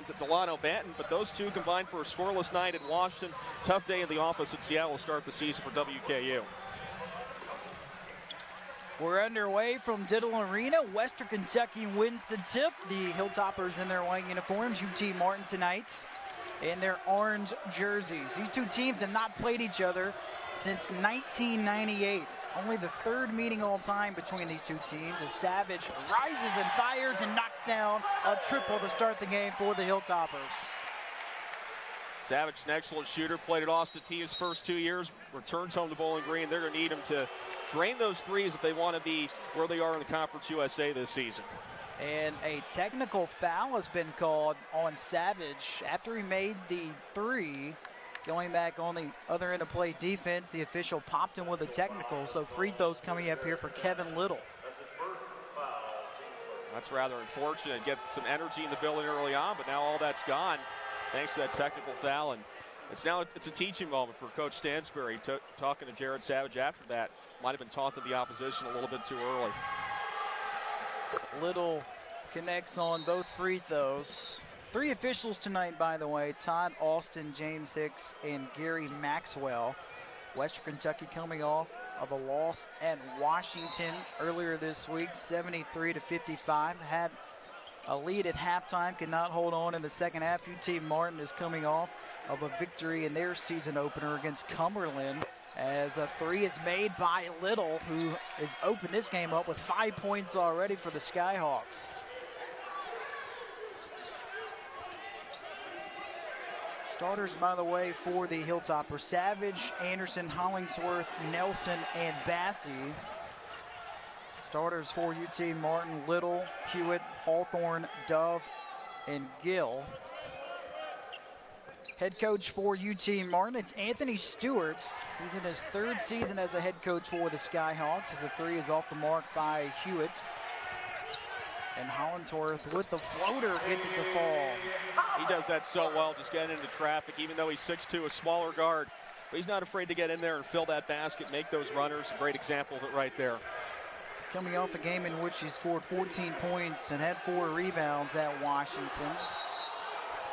and Delano Banton, but those two combined for a scoreless night in Washington. Tough day in the office in Seattle to start the season for WKU. We're underway from Diddle Arena. Western Kentucky wins the tip. The Hilltoppers in their white uniforms. UT Martin tonight in their orange jerseys. These two teams have not played each other since 1998. Only the third meeting all time between these two teams as Savage rises and fires and knocks down a triple to start the game for the Hilltoppers. Savage, an excellent shooter, played at Austin Peay his first 2 years, returns home to Bowling Green. They're going to need him to drain those threes if they want to be where they are in the Conference USA this season. And a technical foul has been called on Savage after he made the three. Going back on the other end of play defense, the official popped him with a technical, so free throws coming up here for Kevin Little. That's rather unfortunate. Get some energy in the building early on, but now all that's gone thanks to that technical foul. And it's a teaching moment for Coach Stansbury. Talking to Jared Savage after that, might have been taunting the opposition a little bit too early. Little connects on both free throws. Three officials tonight, by the way: Todd Austin, James Hicks, and Gary Maxwell. Western Kentucky coming off of a loss at Washington earlier this week, 73-55. Had a lead at halftime, could not hold on in the second half. UT Martin is coming off of a victory in their season opener against Cumberland, as a three is made by Little, who has opened this game up with 5 points already for the Skyhawks. Starters, by the way, for the Hilltoppers: Savage, Anderson, Hollingsworth, Nelson, and Bassey. Starters for UT Martin: Little, Hewitt, Hawthorne, Dove, and Gill. Head coach for UT Martin, it's Anthony Stewart. He's in his third season as a head coach for the Skyhawks, as a three is off the mark by Hewitt. And Hollingsworth with the floater gets it to fall. He does that so well, just getting into traffic, even though he's 6'2", a smaller guard. But he's not afraid to get in there and fill that basket, make those runners. A great example of it right there. Coming off a game in which he scored 14 points and had 4 rebounds at Washington.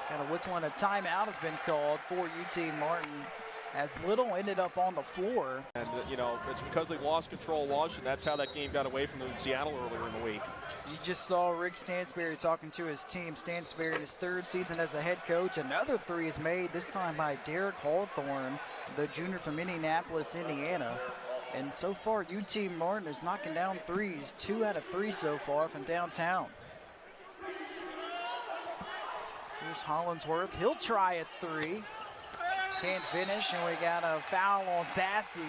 Got a whistle and a timeout has been called for UT Martin, as Little ended up on the floor. And, it's because they lost control of Washington. That's how that game got away from them in Seattle earlier in the week. You just saw Rick Stansbury talking to his team. Stansbury in his third season as the head coach. Another three is made, this time by Derek Hawthorne, the junior from Indianapolis, Indiana. And so far, UT Martin is knocking down threes. 2 out of 3 so far from downtown. Here's Hollingsworth. He'll try a three. Can't finish, and we got a foul on Bassey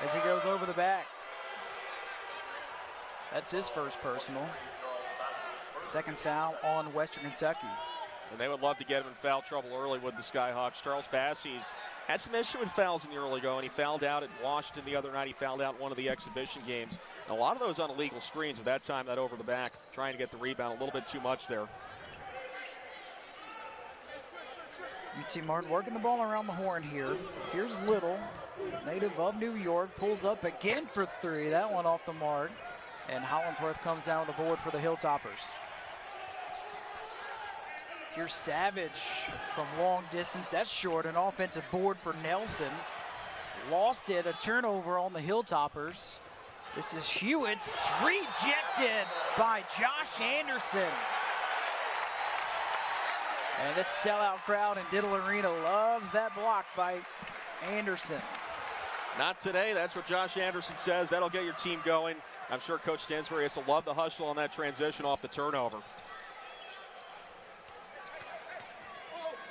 as he goes over the back. That's his first personal. Second foul on Western Kentucky. And they would love to get him in foul trouble early with the Skyhawks. Charles Bassey's had some issue with fouls in the early going. He fouled out at Washington the other night. He fouled out in one of the exhibition games. And a lot of those on illegal screens. At that time, that over the back, trying to get the rebound a little bit too much there. UT Martin working the ball around the horn here. Here's Little, native of New York, pulls up again for three. That one off the mark. And Hollingsworth comes down the board for the Hilltoppers. Here's Savage from long distance. That's short. An offensive board for Nelson. Lost it. A turnover on the Hilltoppers. This is Hewitt's rejected by Josh Anderson. And this sellout crowd in Diddle Arena loves that block by Anderson. Not today. That's what Josh Anderson says. That'll get your team going. I'm sure Coach Stansbury has to love the hustle on that transition off the turnover.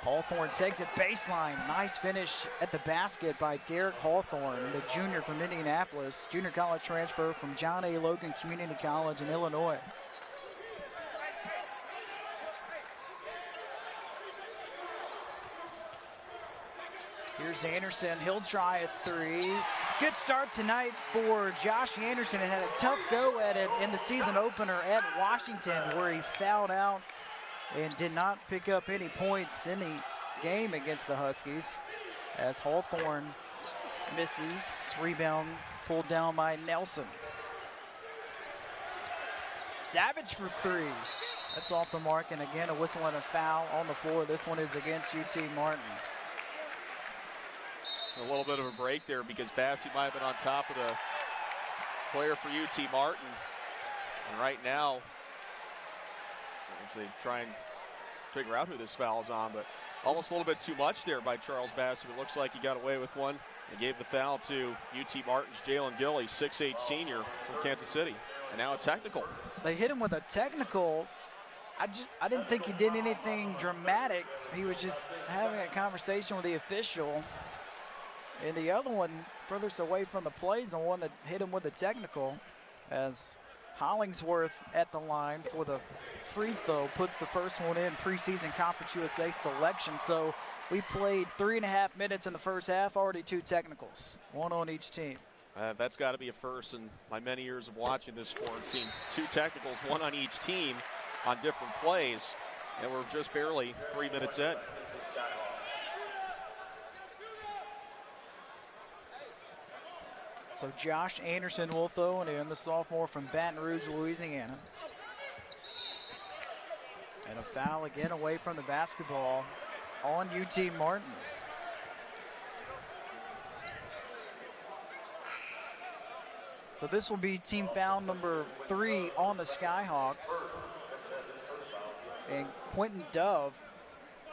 Hawthorne takes it baseline. Nice finish at the basket by Derek Hawthorne, the junior from Indianapolis. Junior college transfer from John A. Logan Community College in Illinois. Here's Anderson. He'll try a three. Good start tonight for Josh Anderson. And had a tough go at it in the season opener at Washington, where he fouled out and did not pick up any points in the game against the Huskies, as Hawthorne misses. Rebound pulled down by Nelson. Savage for three. That's off the mark, and again, a whistle and a foul on the floor. This one is against UT Martin. A little bit of a break there because Bassey might have been on top of the player for UT Martin. And right now, as they try and figure out who this foul is on, but almost a little bit too much there by Charles Bassey. It looks like he got away with one. They gave the foul to UT Martin's Jalen Gilly, 6'8" senior from Kansas City. And now a technical. They hit him with a technical. I didn't think he did anything dramatic. He was just having a conversation with the official. And the other one furthest away from the play is the one that hit him with the technical, as Hollingsworth at the line for the free throw puts the first one in, preseason Conference USA selection. So we played 3.5 minutes in the first half, already 2 technicals, 1 on each team. That's got to be a first in my many years of watching this sport. Seen 2 technicals, 1 on each team on different plays, and we're just barely 3 minutes in. So Josh Anderson will throw it in, the sophomore from Baton Rouge, Louisiana. And a foul again away from the basketball on UT Martin. So this will be team foul number 3 on the Skyhawks. And Quentin Dove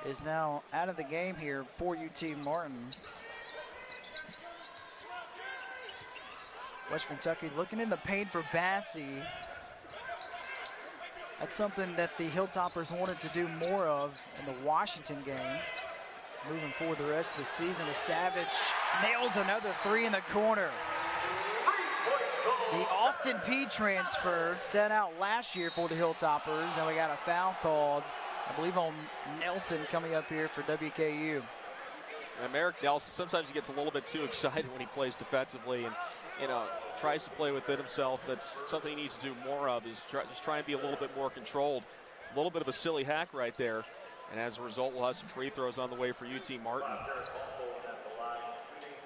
is now out of the game here for UT Martin. Western Kentucky looking in the paint for Bassey. That's something that the Hilltoppers wanted to do more of in the Washington game. Moving forward the rest of the season, as Savage nails another 3 in the corner. The Austin Peay transfer set out last year for the Hilltoppers, and we got a foul called, I believe, on Nelson coming up here for WKU. And Merrick Nelson, sometimes he gets a little bit too excited when he plays defensively and, tries to play within himself. That's something he needs to do more of, is just try and be a little bit more controlled. A little bit of a silly hack right there. And as a result, we'll have some free throws on the way for UT Martin.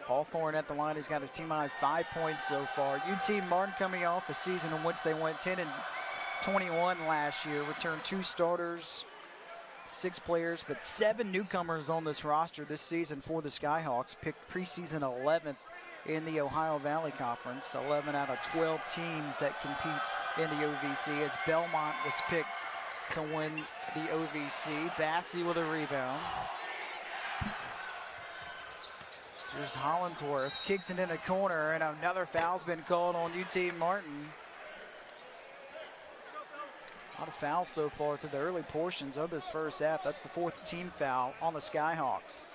Hawthorne at the line. He's got a team-high 5 points so far. UT Martin coming off a season in which they went 10-21 last year. Returned 2 starters, 6 players, but 7 newcomers on this roster this season for the Skyhawks. Picked preseason 11th in the Ohio Valley Conference. 11 out of 12 teams that compete in the OVC, as Belmont was picked to win the OVC. Bassey with a rebound. Here's Hollingsworth, kicks it in the corner, and another foul's been called on UT Martin. A lot of fouls so far through the early portions of this first half. That's the 4th team foul on the Skyhawks.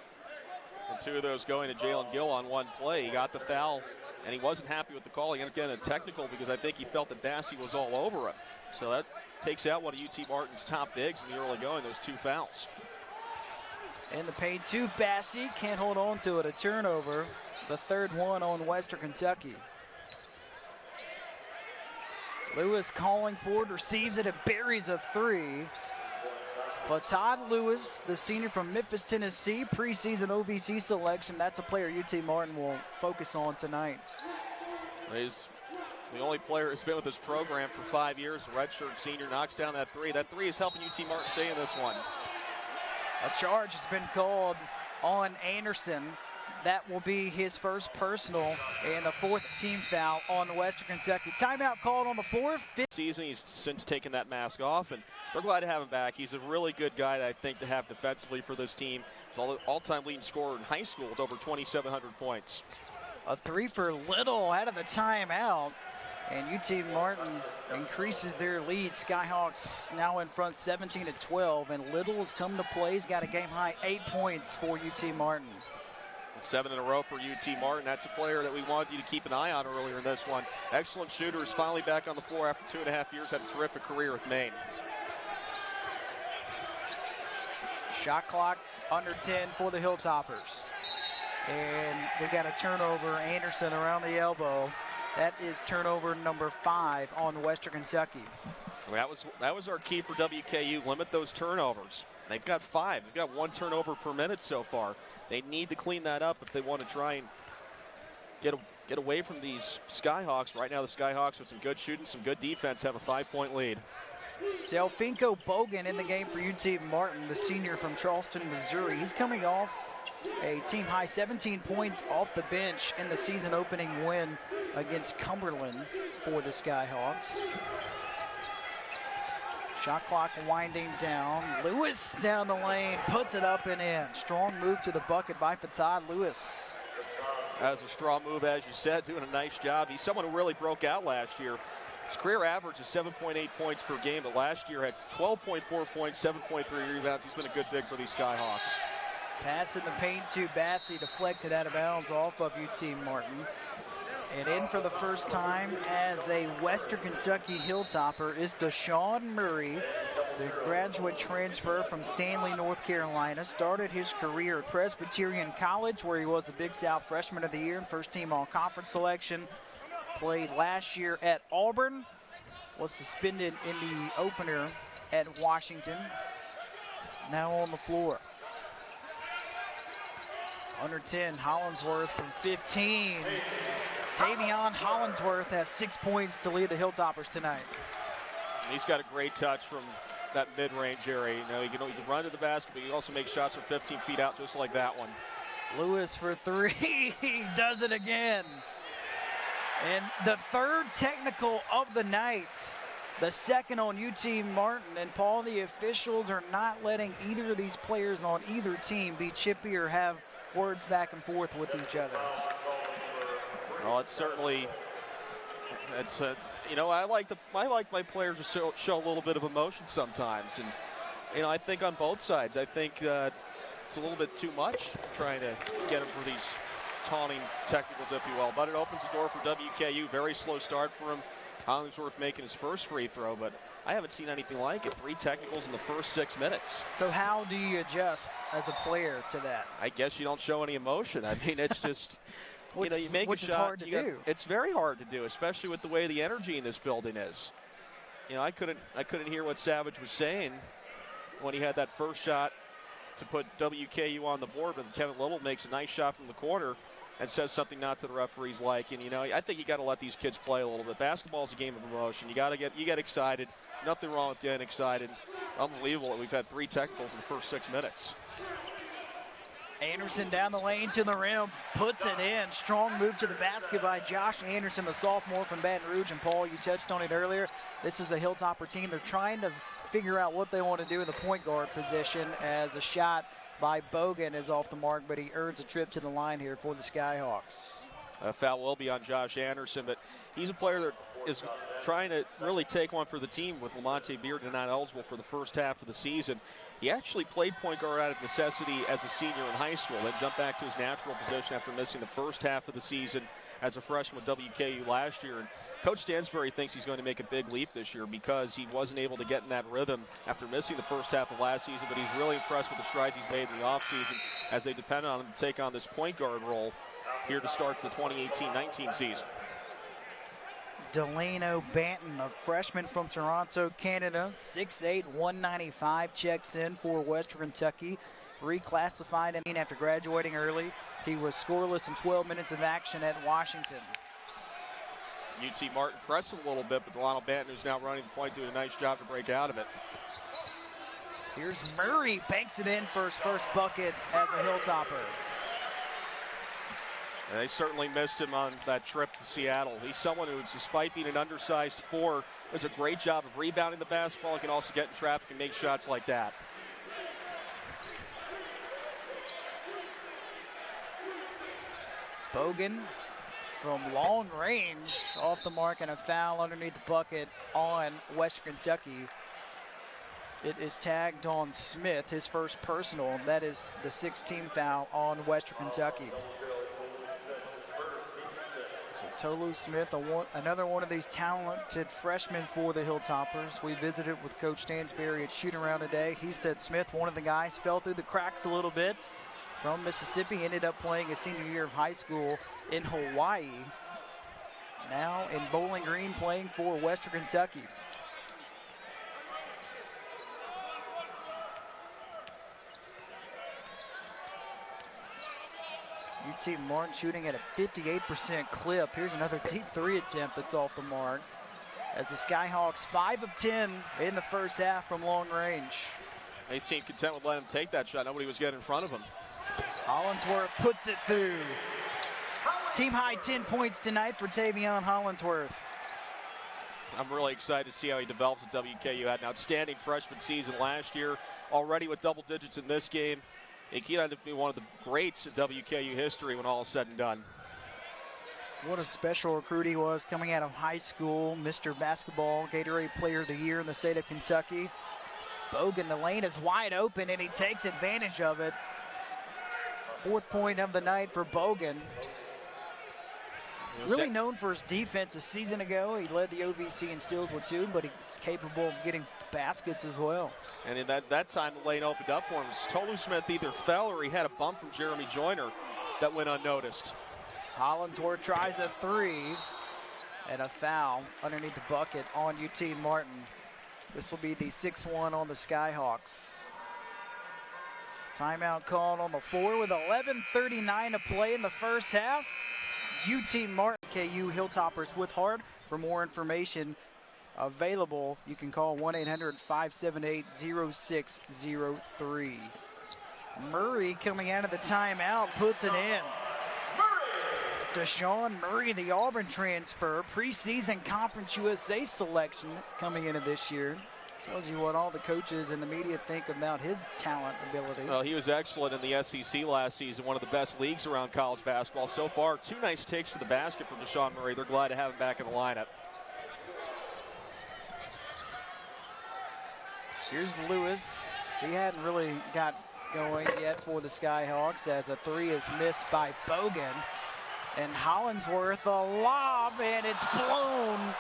And 2 of those going to Jalen Gill on one play. He got the foul, and he wasn't happy with the call. He ended up getting a technical because I think he felt that Bassey was all over him. So that takes out one of UT Martin's top bigs in the early going, those 2 fouls. In the paint to Bassey, can't hold on to it, a turnover. The 3rd one on Western Kentucky. Lewis calling forward, receives it, and buries a 3. But Todd Lewis, the senior from Memphis, Tennessee, preseason OVC selection. That's a player UT Martin will focus on tonight. He's the only player who's been with this program for 5 years. The redshirt senior knocks down that 3. That 3 is helping UT Martin stay in this one. A charge has been called on Anderson. That will be his first personal and the 4th team foul on Western Kentucky. Timeout called on the floor. Season, he's since taken that mask off, and we're glad to have him back. He's a really good guy, I think, to have defensively for this team. He's all-time leading scorer in high school with over 2,700 points. A 3 for Little out of the timeout. And UT Martin increases their lead. Skyhawks now in front 17-12, and Little has come to play. He's got a game-high 8 points for UT Martin. 7 in a row for UT Martin. That's a player that we wanted you to keep an eye on earlier in this one. Excellent shooter, is finally back on the floor after 2.5 years. Had a terrific career with Maine. Shot clock under 10 for the Hilltoppers. And we got a turnover. Anderson around the elbow. That is turnover number 5 on Western Kentucky. That was our key for WKU. Limit those turnovers. They've got 5. They've got 1 turnover per minute so far. They need to clean that up if they want to try and get away from these Skyhawks. Right now, the Skyhawks with some good shooting, some good defense, have a 5-point lead. Delfinko Bogan in the game for UT Martin, the senior from Charleston, Missouri. He's coming off a team-high 17 points off the bench in the season-opening win against Cumberland for the Skyhawks. Shot clock winding down. Lewis down the lane, puts it up and in. Strong move to the bucket by Fatad Lewis. That was a strong move, as you said, doing a nice job. He's someone who really broke out last year. His career average is 7.8 points per game, but last year had 12.4 points, 7.3 rebounds. He's been a good big for these Skyhawks. Pass in the paint to Bassey, deflected out of bounds off of UT Martin. And in for the first time as a Western Kentucky Hilltopper is Desean Murray, the graduate transfer from Stanley, North Carolina. Started his career at Presbyterian College, where he was the Big South Freshman of the Year and first team all-conference selection. Played last year at Auburn, was suspended in the opener at Washington. Now on the floor. Under 10, Hollinsworth from 15. Davion Hollinsworth has 6 points to lead the Hilltoppers tonight. He's got a great touch from that mid-range area. You know, he can run to the basket, but he also makes shots from 15 feet out, just like that one. Lewis for three. He does it again. And the third technical of the night, the second on UT Martin. And Paul, the officials are not letting either of these players on either team be chippy or have words back and forth with each other. Well, it's certainly, you know, I like my players to show a little bit of emotion sometimes, and you know, I think on both sides, I think it's a little bit too much trying to get them for these taunting technicals, if you will. But it opens the door for WKU. Very slow start for him. Hollingsworth making his first free throw, but I haven't seen anything like it. 3 technicals in the first 6 minutes. So how do you adjust as a player to that? I guess you don't show any emotion. I mean, it's just. You know, you make which a is shot, hard to do. It's very hard to do, especially with the way the energy in this building is. You know, I couldn't hear what Savage was saying when he had that first shot to put WKU on the board, but Kevin Little makes a nice shot from the corner and says something not to the referees like. And you know, I think you got to let these kids play a little bit. Basketball is a game of emotion. You get excited. Nothing wrong with getting excited. Unbelievable that we've had 3 technicals in the first 6 minutes. Anderson down the lane to the rim, puts it in. Strong move to the basket by Josh Anderson, the sophomore from Baton Rouge. And Paul, you touched on it earlier. This is a Hilltopper team. They're trying to figure out what they want to do in the point guard position, as a shot by Bogan is off the mark, but he earns a trip to the line here for the Skyhawks. A foul will be on Josh Anderson, but he's a player that is trying to really take one for the team with Lamonte Bearden not eligible for the first half of the season. He actually played point guard out of necessity as a senior in high school, then jumped back to his natural position after missing the first half of the season as a freshman with WKU last year. And Coach Stansbury thinks he's going to make a big leap this year because he wasn't able to get in that rhythm after missing the first half of last season, but he's really impressed with the strides he's made in the offseason as they depend on him to take on this point guard role here to start the 2018-19 season. Delano Banton, a freshman from Toronto, Canada, 6'8", 195, checks in for Western Kentucky. Reclassified after graduating early. He was scoreless in 12 minutes of action at Washington. UT Martin pressing a little bit, but Delano Banton, who's now running the point, doing a nice job to break out of it. Here's Murray, banks it in for his first bucket as a Hilltopper. And they certainly missed him on that trip to Seattle. He's someone who, despite being an undersized 4, does a great job of rebounding the basketball. He can also get in traffic and make shots like that. Bogan from long range off the mark, and a foul underneath the bucket on Western Kentucky. It is tagged on Smith, his first personal. That is the 16th foul on Western Kentucky. So Tolu Smith, another one of these talented freshmen for the Hilltoppers. We visited with Coach Stansbury at shoot around today. He said Smith, one of the guys, fell through the cracks a little bit. From Mississippi, ended up playing his senior year of high school in Hawaii. Now in Bowling Green, playing for Western Kentucky. UT Martin shooting at a 58% clip. Here's another deep 3 attempt that's off the mark. as the Skyhawks 5 of 10 in the first half from long range. They seemed content with letting him take that shot. Nobody was getting in front of him. Hollinsworth puts it through. Team high 10 points tonight for Tavion Hollinsworth. I'm really excited to see how he develops at WKU. Had an outstanding freshman season last year, already with double digits in this game. He could end up being one of the greats in WKU history when all is said and done. What a special recruit he was coming out of high school. Mr. Basketball, Gatorade Player of the Year in the state of Kentucky. Bogan, the lane is wide open, and he takes advantage of it. 4th point of the night for Bogan. Really known for his defense a season ago. He led the OVC in steals with 2, but he's capable of getting baskets as well. And in that time, the lane opened up for him. Tolu Smith either fell or he had a bump from Jeremy Joyner that went unnoticed. Hollinsworth tries a 3, and a foul underneath the bucket on UT Martin. This will be the 6-1 on the Skyhawks. Timeout called on the floor with 11:39 to play in the first half. UT Martin, KU Hilltoppers with Hard. For more information available, you can call 1-800-578-0603. Murray coming out of the timeout, puts it in. Desean Murray, the Auburn transfer, preseason Conference USA selection coming into this year. Tells you what all the coaches and the media think about his talent ability. Well, he was excellent in the SEC last season, one of the best leagues around college basketball. So far, 2 nice takes to the basket from Desean Murray. They're glad to have him back in the lineup. Here's Lewis. He hadn't really got going yet for the Skyhawks as a 3 is missed by Bogan. And Hollinsworth, a lob, and it's blown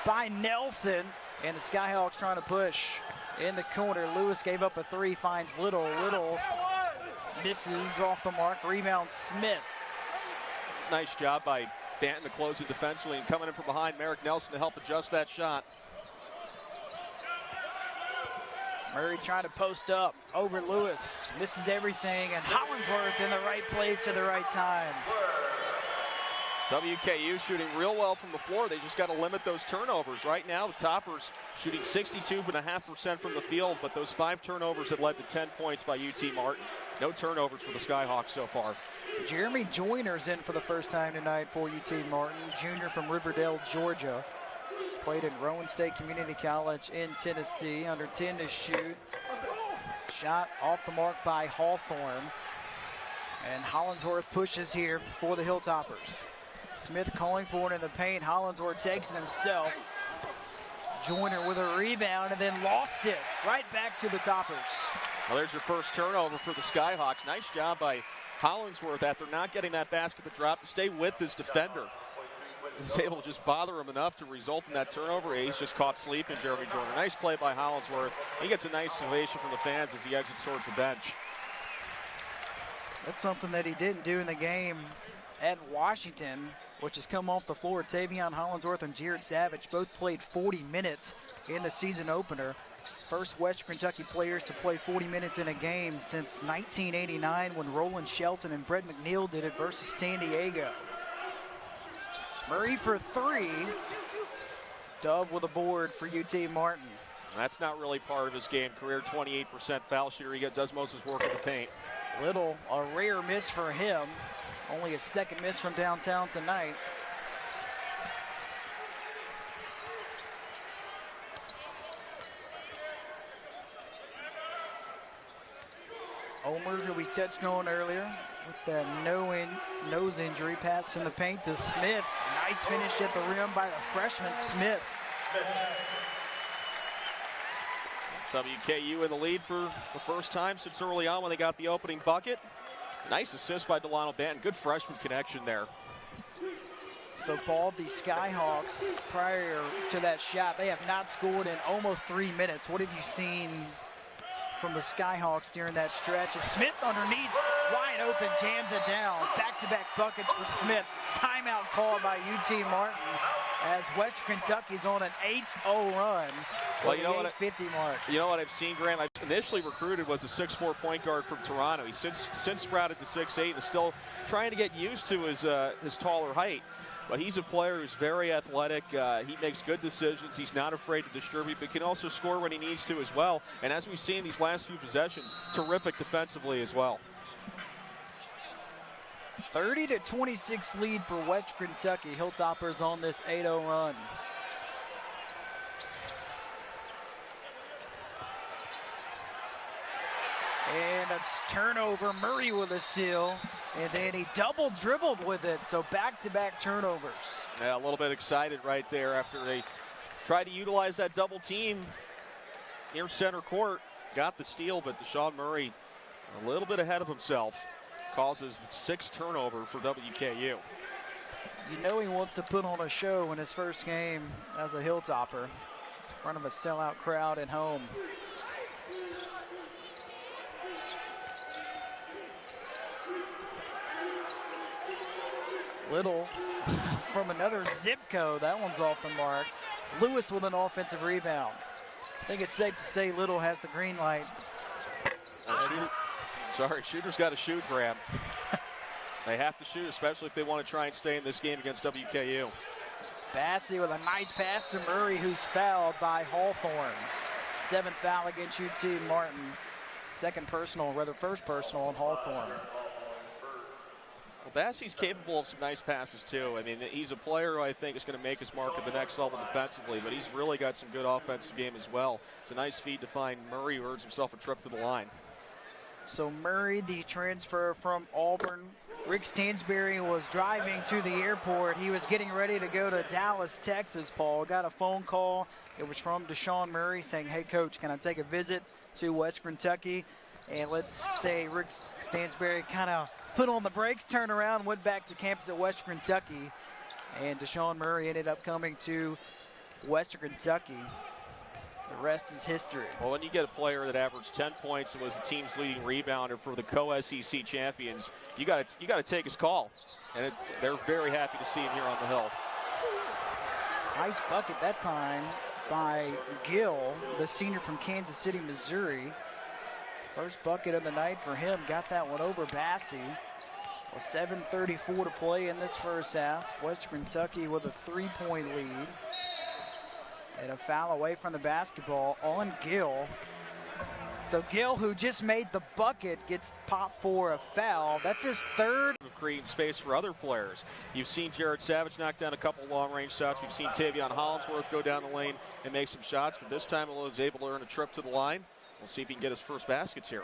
by Nelson. And the Skyhawks trying to push in the corner. Lewis gave up a 3, finds Little. Little misses off the mark. Rebound Smith. Nice job by Banton to close it defensively, and coming in from behind, Merrick Nelson to help adjust that shot. Murray trying to post up over Lewis. Misses everything, and Hollinsworth in the right place at the right time. WKU shooting real well from the floor. They just got to limit those turnovers. Right now, the Toppers shooting 62.5% from the field, but those 5 turnovers that led to 10 points by UT Martin. No turnovers for the Skyhawks so far. Jeremy Joyner's in for the first time tonight for UT Martin. Junior from Riverdale, Georgia. Played at Rowan State Community College in Tennessee. Under 10 to shoot. Shot off the mark by Hawthorne. And Hollinsworth pushes here for the Hilltoppers. Smith calling for it in the paint. Hollinsworth takes it himself. Joyner with a rebound and then lost it. Right back to the Toppers. Well, there's your first turnover for the Skyhawks. Nice job by Hollinsworth after not getting that basket to drop to stay with his defender. He was able to just bother him enough to result in that turnover. He's just caught sleeping, Jeremy Joyner. Nice play by Hollinsworth. He gets a nice ovation from the fans as he exits towards the bench. That's something that he didn't do in the game at Washington, which has come off the floor. Tavion Hollinsworth and Jared Savage both played 40 minutes in the season opener. First Western Kentucky players to play 40 minutes in a game since 1989 when Roland Shelton and Brett McNeil did it versus San Diego. Murray for 3. Dove with a board for UT Martin. That's not really part of his game. Career 28% foul shooter. He does most of his work in the paint. Little, a rare miss for him. Only a second miss from downtown tonight. Omer, who we touched on earlier, with that nose injury, pass in the paint to Smith. Nice finish at the rim by the freshman Smith. WKU in the lead for the first time since early on when they got the opening bucket. Nice assist by Delano Banton. Good freshman connection there. So, Paul, the Skyhawks, prior to that shot, they have not scored in almost 3 minutes. What have you seen from the Skyhawks during that stretch? Smith underneath, wide open, jams it down. Back-to-back buckets for Smith. Timeout called by UT Martin as Western Kentucky's on an 8-0 run. Well, you know what? 50 mark. You know what I've seen, Graham? I initially recruited was a 6'4" point guard from Toronto. He's since sprouted to 6'8" and is still trying to get used to his taller height. But he's a player who's very athletic. He makes good decisions. He's not afraid to distribute, but can also score when he needs to as well. And as we've seen these last few possessions, terrific defensively as well. 30-26 lead for Western Kentucky. Hilltoppers on this 8-0 run. And a turnover. Murray with a steal. And then he double dribbled with it. So back-to-back turnovers. Yeah, a little bit excited right there after they tried to utilize that double team near center court. Got the steal, but Desean Murray a little bit ahead of himself. Causes the 6th turnover for WKU. You know he wants to put on a show in his first game as a Hilltopper in front of a sellout crowd at home. Little from another zip code. That one's off the mark. Lewis with an offensive rebound. I think it's safe to say Little has the green light. Sorry, shooter's got to shoot, Graham. They have to shoot, especially if they want to try and stay in this game against WKU. Bassey with a nice pass to Murray, who's fouled by Hawthorne. 7th foul against UT Martin. First personal on Hawthorne. Well, Bassey's capable of some nice passes, too. I mean, he's a player who I think is going to make his mark at the next level defensively, but he's really got some good offensive game as well. It's a nice feed to find Murray, who earns himself a trip to the line. So Murray, the transfer from Auburn. Rick Stansberry was driving to the airport. He was getting ready to go to Dallas, Texas, Paul. Got a phone call. It was from Desean Murray saying, hey, Coach, can I take a visit to West Kentucky? And let's say Rick Stansberry kind of put on the brakes, turned around, went back to campus at Western Kentucky. And Desean Murray ended up coming to Western Kentucky. The rest is history. Well, when you get a player that averaged 10 points and was the team's leading rebounder for the co-SEC champions, you got to take his call. And they're very happy to see him here on the Hill. Nice bucket that time by Gill, the senior from Kansas City, Missouri. First bucket of the night for him. Got that one over Bassey. Well, 7:34 to play in this first half. Western Kentucky with a 3-point lead. And a foul away from the basketball on Gill. So Gill, who just made the bucket, gets popped for a foul. That's his 3rd. Creating space for other players. You've seen Jared Savage knock down a couple long-range shots. We've seen Tavion Hollinsworth go down the lane and make some shots. But this time he was able to earn a trip to the line. We'll see if he can get his first baskets here.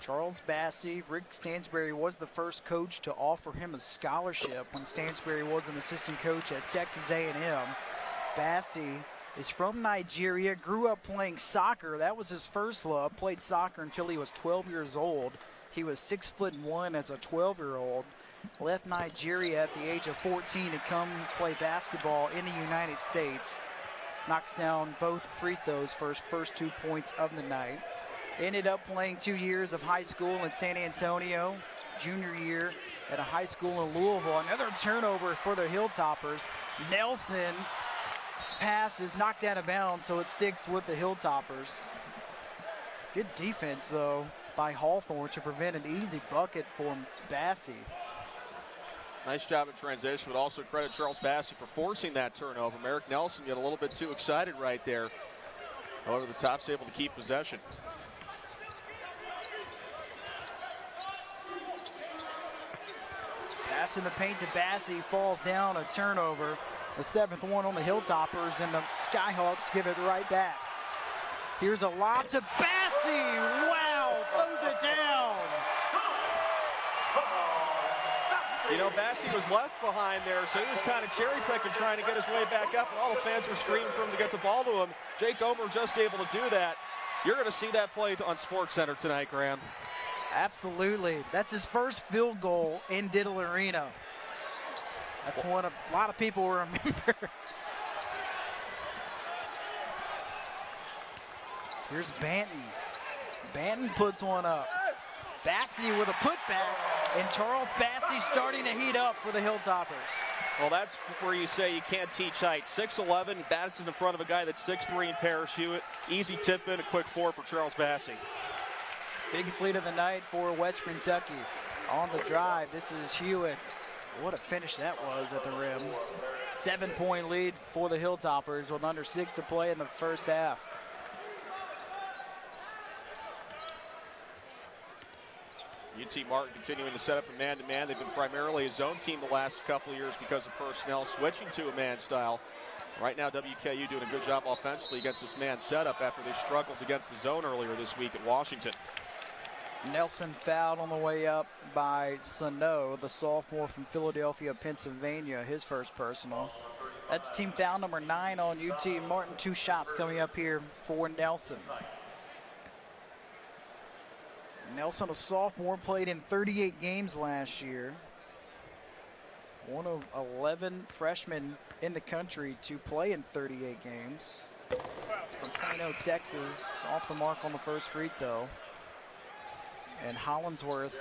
Charles Bassey, Rick Stansberry was the first coach to offer him a scholarship when Stansberry was an assistant coach at Texas A&M. Bassey is from Nigeria, grew up playing soccer. That was his first love. Played soccer until he was 12 years old. He was 6'1" as a 12-year-old. Left Nigeria at the age of 14 to come play basketball in the United States. Knocks down both free throws for his first 2 points of the night. Ended up playing 2 years of high school in San Antonio. Junior year at a high school in Louisville. Another turnover for the Hilltoppers. Nelson. His pass is knocked out of bounds, so it sticks with the Hilltoppers. Good defense, though, by Hawthorne to prevent an easy bucket for Bassey. Nice job in transition, but also credit Charles Bassey for forcing that turnover. Merrick Nelson got a little bit too excited right there. However, the top's able to keep possession. Pass in the paint to Bassey, falls down, a turnover. The 7th one on the Hilltoppers, and the Skyhawks give it right back. Here's a lob to Bassey. Wow, throws it down. You know, Bassey was left behind there, so he was kind of cherry picking, trying to get his way back up, and all the fans were screaming for him to get the ball to him. Jake Omer just able to do that. You're going to see that play on SportsCenter tonight, Graham. Absolutely. That's his first field goal in Diddle Arena. That's one a lot of people remember. Here's Banton. Banton puts one up. Bassey with a putback, and Charles Bassey starting to heat up for the Hilltoppers. Well, that's where you say you can't teach height. 6'11", bats in front of a guy that's 6'3" in parachute. Easy tip in, a quick 4 for Charles Bassey. Biggest lead of the night for West Kentucky. On the drive, this is Hewitt. What a finish that was at the rim. 7-point lead for the Hilltoppers with under 6 to play in the first half. UT Martin continuing to set up a man-to-man. They've been primarily a zone team the last couple of years because of personnel, switching to a man style. Right now, WKU doing a good job offensively against this man setup after they struggled against the zone earlier this week at Washington. Nelson fouled on the way up by Sano, the sophomore from Philadelphia, Pennsylvania, his first personal. That's team foul number 9 on UT Martin. 2 shots coming up here for Nelson. Nelson, a sophomore, played in 38 games last year. One of 11 freshmen in the country to play in 38 games. From Plano, Texas, off the mark on the first free throw. And Hollingsworth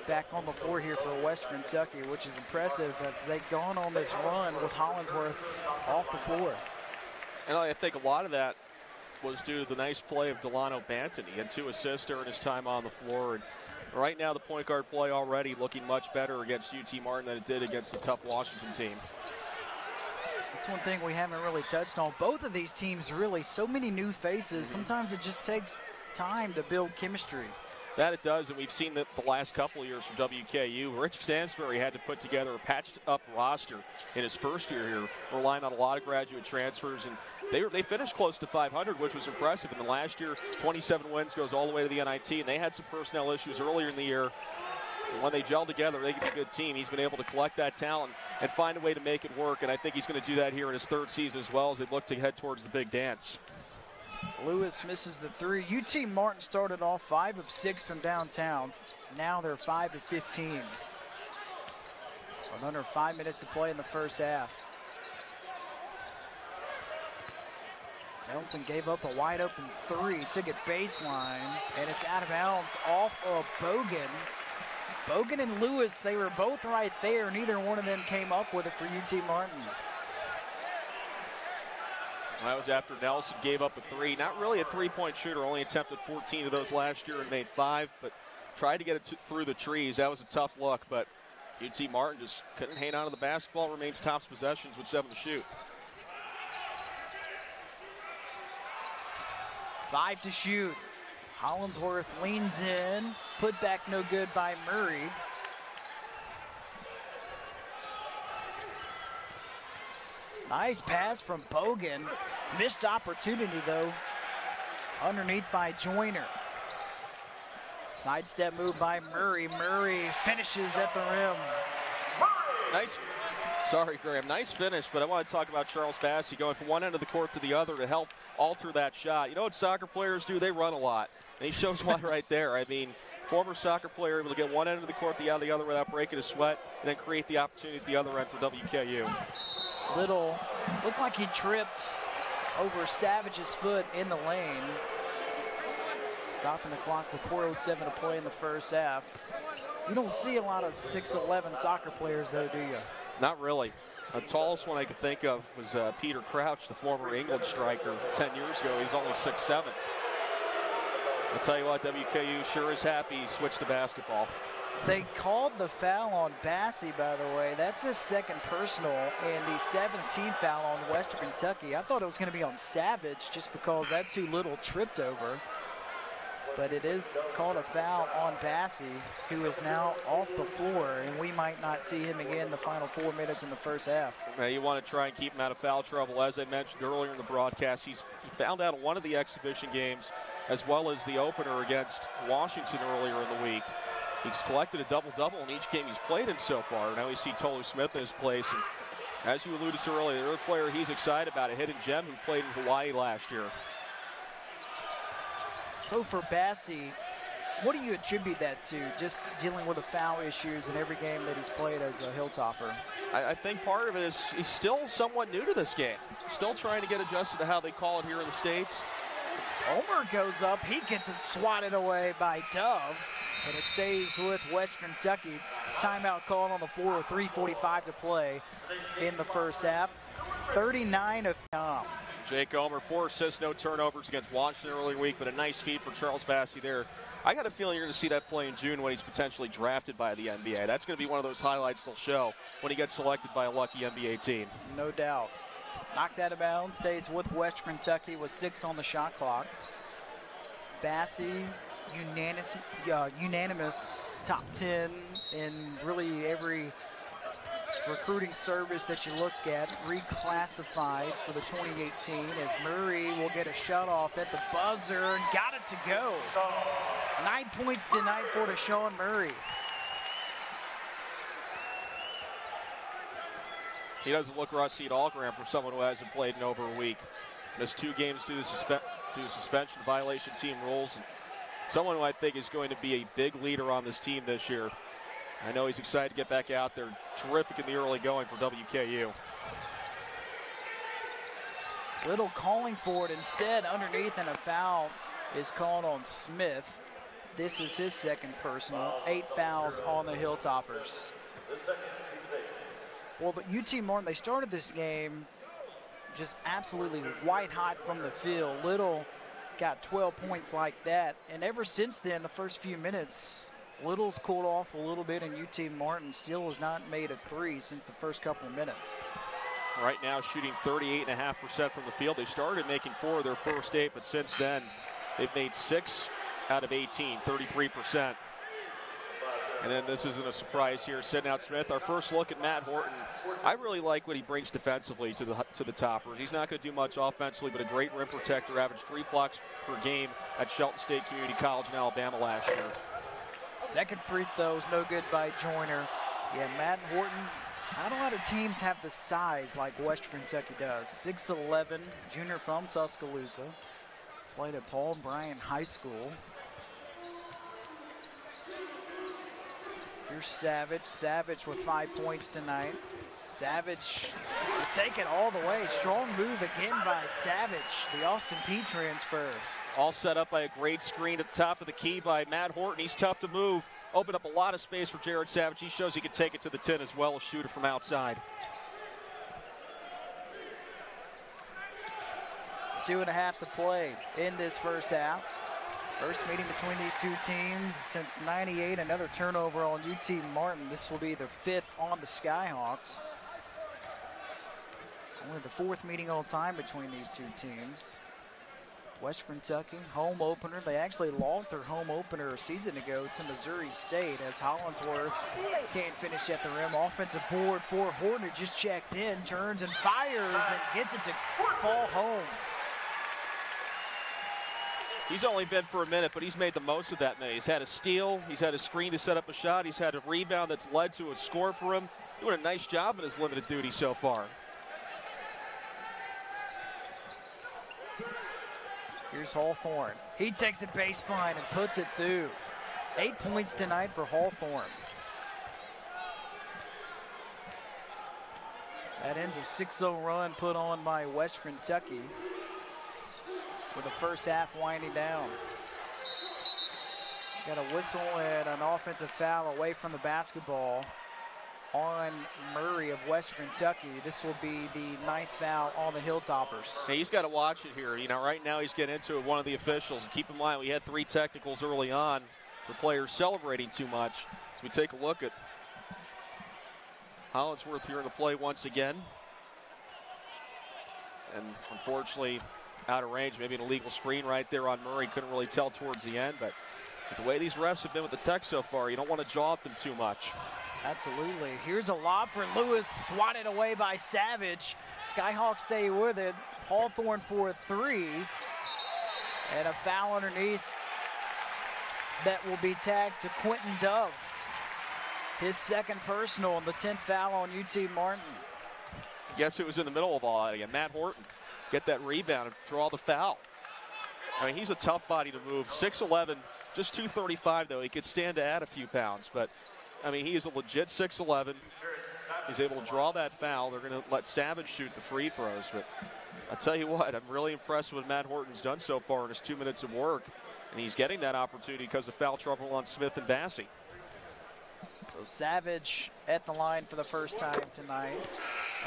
back on the floor here for Western Kentucky, which is impressive as they've gone on this run with Hollingsworth off the floor. And I think a lot of that was due to the nice play of Delano Banton. He had 2 assists during his time on the floor. And right now, the point guard play already looking much better against UT Martin than it did against the tough Washington team. That's one thing we haven't really touched on. Both of these teams, really, so many new faces. Sometimes it just takes time to build chemistry. That it does, and we've seen that the last couple of years from WKU. Rich Stansbury had to put together a patched-up roster in his first year here, relying on a lot of graduate transfers, and they finished close to 500, which was impressive. And then last year, 27 wins, goes all the way to the NIT, and they had some personnel issues earlier in the year. And when they gel together, they can be a good team. He's been able to collect that talent and find a way to make it work, and I think he's going to do that here in his 3rd season as well as they look to head towards the big dance. Lewis misses the 3. UT Martin started off 5 of 6 from downtown. Now they're 5 of 15. With under 5 minutes to play in the first half. Nelson gave up a wide open 3, took it baseline, and it's out of bounds off of Bogan. Bogan and Lewis, they were both right there. Neither one of them came up with it for UT Martin. That was after Nelson gave up a 3. Not really a 3-point shooter, only attempted 14 of those last year and made 5, but tried to get it through the trees. That was a tough look, but UT Martin just couldn't hang on to the basketball. Remains tops possessions with 7 to shoot. 5 to shoot. Hollingsworth leans in. Put back no good by Murray. Nice pass from Bogan. Missed opportunity, though. Underneath by Joyner. Sidestep move by Murray. Murray finishes at the rim. Nice. Sorry, Graham. Nice finish, but I want to talk about Charles Bassey going from one end of the court to the other to help alter that shot. You know what soccer players do? They run a lot. And he shows why right there. I mean, former soccer player able to get one end of the court, the other without breaking a sweat, and then create the opportunity at the other end for WKU. Little, looked like he tripped over Savage's foot in the lane. Stopping the clock with 4:07 to play in the first half. You don't see a lot of 6'11" soccer players, though, do you? Not really. The tallest one I could think of was Peter Crouch, the former England striker 10 years ago. He's only 6'7". I'll tell you what, WKU sure is happy he switched to basketball. They called the foul on Bassey, by the way. That's his 2nd personal and the 17th foul on Western Kentucky. I thought it was going to be on Savage just because that's who Little tripped over. But it is called a foul on Bassey, who is now off the floor, and we might not see him again the final 4 minutes in the first half. Now you want to try and keep him out of foul trouble. As I mentioned earlier in the broadcast, he fouled out in one of the exhibition games as well as the opener against Washington earlier in the week. He's collected a double-double in each game he's played in so far. Now we see Tolu Smith in his place. And as you alluded to earlier, the other player he's excited about, a hidden gem who played in Hawaii last year. So for Bassey, what do you attribute that to, just dealing with the foul issues in every game that he's played as a Hilltopper? I think part of it is he's still somewhat new to this game. Still trying to get adjusted to how they call it here in the States. Omer goes up. He gets it swatted away by Dove. And it stays with Western Kentucky. Timeout call on the floor with 3:45 to play in the first half. 39 of Jake Omer, 4 assists, no turnovers against Washington earlier week, but a nice feed for Charles Bassey there. I got a feeling you're going to see that play in June when he's potentially drafted by the NBA. That's going to be one of those highlights they'll show when he gets selected by a lucky NBA team. No doubt. Knocked out of bounds, stays with Western Kentucky with 6 on the shot clock. Bassey, unanimous top 10 in really every recruiting service that you look at, reclassified for the 2018 as Murray will get a shut off at the buzzer and got it to go. 9 points tonight for Desean Murray. He doesn't look rusty at all, Graham, for someone who hasn't played in over a week. Missed 2 games due to suspension, violation team rules. And someone who I think is going to be a big leader on this team this year. I know he's excited to get back out there. Terrific in the early going for WKU. Little calling for it instead underneath, and a foul is called on Smith. This is his second personal. 8 fouls on the Hilltoppers. Well, the UT Martin, they started this game just absolutely white hot from the field. Little got 12 points like that, and ever since then, the first few minutes, Little's cooled off a little bit, and UT Martin still has not made a 3 since the first couple of minutes. Right now shooting 38.5% from the field. They started making 4 of their first 8, but since then they've made 6 out of 18, 33%. And then this isn't a surprise here, sitting out Smith. Our first look at Matt Horton. I really like what he brings defensively to the Toppers. He's not going to do much offensively, but a great rim protector. Averaged 3 blocks per game at Shelton State Community College in Alabama last year. Second free throw is no good by Joyner. Yeah, Matt Horton, not a lot of teams have the size like Western Kentucky does. 6'11", junior from Tuscaloosa. Played at Paul Bryan High School. Here's Savage. Savage with 5 points tonight. Savage will take it all the way. Strong move again by Savage, the Austin Peay transfer. All set up by a great screen at the top of the key by Matt Horton. He's tough to move. Opened up a lot of space for Jared Savage. He shows he can take it to the 10 as well as shoot it from outside. 2.5 to play in this first half. First meeting between these two teams since '98. Another turnover on UT Martin. This will be the 5th on the Skyhawks. Only the 4th meeting all time between these two teams. Western Kentucky, home opener. They actually lost their home opener a season ago to Missouri State as Hollingsworth can't finish at the rim. Offensive board for Horton, who just checked in, turns and fires and gets it to fall home. He's only been for a minute, but he's made the most of that minute. He's had a steal, he's had a screen to set up a shot, he's had a rebound that's led to a score for him. Doing a nice job in his limited duty so far. Here's Hawthorne. He takes the baseline and puts it through. 8 points tonight for Hawthorne. That ends a 6-0 run put on by Western Kentucky, with the first half winding down. Got a whistle and an offensive foul away from the basketball on Murray of Western Kentucky. This will be the 9th foul on the Hilltoppers. Hey, he's got to watch it here. You know, right now he's getting into it, one of the officials. And keep in mind, we had 3 technicals early on for players celebrating too much. So we take a look at Hollingsworth here in the play once again. And unfortunately, out of range, maybe an illegal screen right there on Murray. Couldn't really tell towards the end, but the way these refs have been with the Tech so far, you don't want to jaw at them too much. Absolutely. Here's a lob for Lewis, swatted away by Savage. Skyhawks stay with it. Hawthorne for a 3. And a foul underneath that will be tagged to Quentin Dove. His second personal and the 10th foul on UT Martin. Guess who was in the middle of all that again? Matt Horton. Get that rebound and draw the foul. I mean, he's a tough body to move. 6'11", just 235 though. He could stand to add a few pounds, but I mean, he is a legit 6'11". He's able to draw that foul. They're going to let Savage shoot the free throws, but I'll tell you what, I'm really impressed with what Matt Horton's done so far in his 2 minutes of work, and he's getting that opportunity because of foul trouble on Smith and Bassey. So Savage at the line for the first time tonight.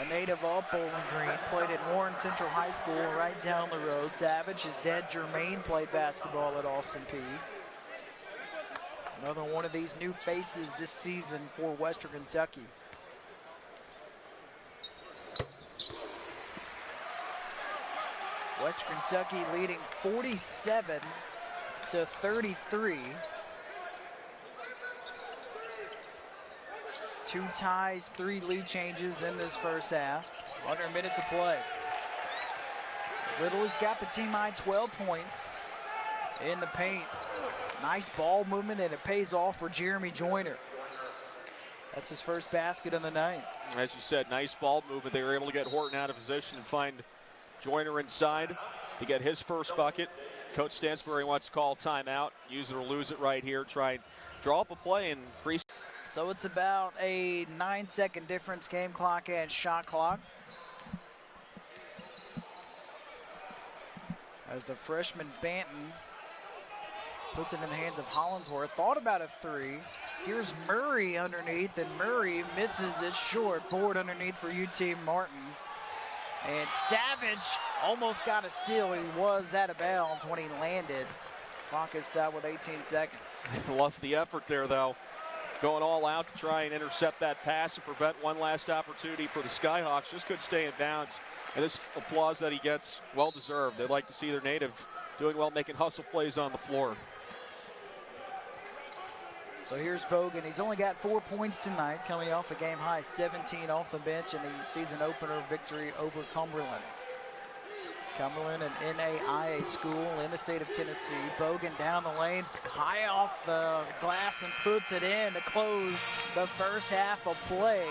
a native of Bowling Green, played at Warren Central High School right down the road. Savage, his dad Jermaine played basketball at Austin Peay. Another one of these new faces this season for Western Kentucky. Western Kentucky leading 47-33. Two ties, 3 lead changes in this first half. Under a minute to play. Little has got the team high 12 points in the paint. Nice ball movement, and it pays off for Jeremy Joyner. That's his first basket of the night. As you said, nice ball movement. They were able to get Horton out of position and find Joyner inside to get his first bucket. Coach Stansbury wants to call timeout. Use it or lose it right here. Try and draw up a play and free. So it's about a 9-second difference, game clock and shot clock. As the freshman Banton puts it in the hands of Hollingsworth. Thought about a 3. Here's Murray underneath, and Murray misses it short. Board underneath for UT Martin. And Savage almost got a steal. He was out of bounds when he landed. Clock is stopped with 18 seconds. Love the effort there, though. Going all out to try and intercept that pass and prevent one last opportunity for the Skyhawks. Just couldn't stay in bounds. And this applause that he gets, well deserved. They'd like to see their native doing well, making hustle plays on the floor. So here's Bogan. He's only got 4 points tonight, coming off a game high 17 off the bench in the season opener victory over Cumberland. Cumberland, an NAIA school in the state of Tennessee. Bogan down the lane, high off the glass, and puts it in to close the first half of play.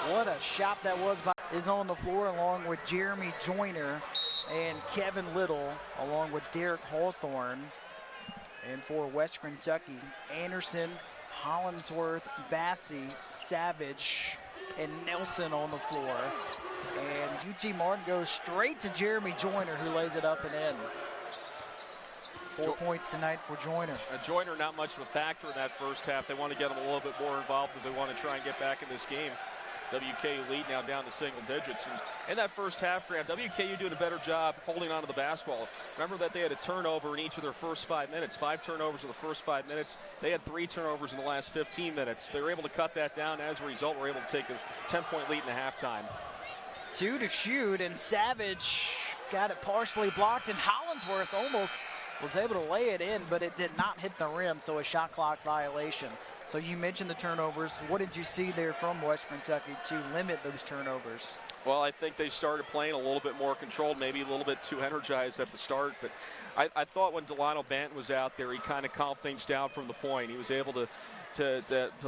What a shot that was by is on the floor along with Jeremy Joyner and Kevin Little, along with Derek Hawthorne. And for Western Kentucky, Anderson, Hollingsworth, Bassey, Savage, and Nelson on the floor. And UT Martin goes straight to Jeremy Joyner, who lays it up and in. 4 points tonight for Joyner. Joyner not much of a factor in that first half. They want to get him a little bit more involved if they want to try and get back in this game. WKU lead now down to single digits. And in that first half, Graham, WKU doing a better job holding on to the basketball. Remember that they had a turnover in each of their first 5 minutes. 5 turnovers in the first 5 minutes. They had 3 turnovers in the last 15 minutes. They were able to cut that down. As a result, were able to take a 10-point lead in the halftime. 2 to shoot, and Savage got it partially blocked, and Hollingsworth almost was able to lay it in, but it did not hit the rim, so a shot clock violation. So you mentioned the turnovers. What did you see there from Western Kentucky to limit those turnovers? Well, I think they started playing a little bit more controlled, maybe a little bit too energized at the start. But I thought when Delano Banton was out there, he kind of calmed things down from the point. He was able to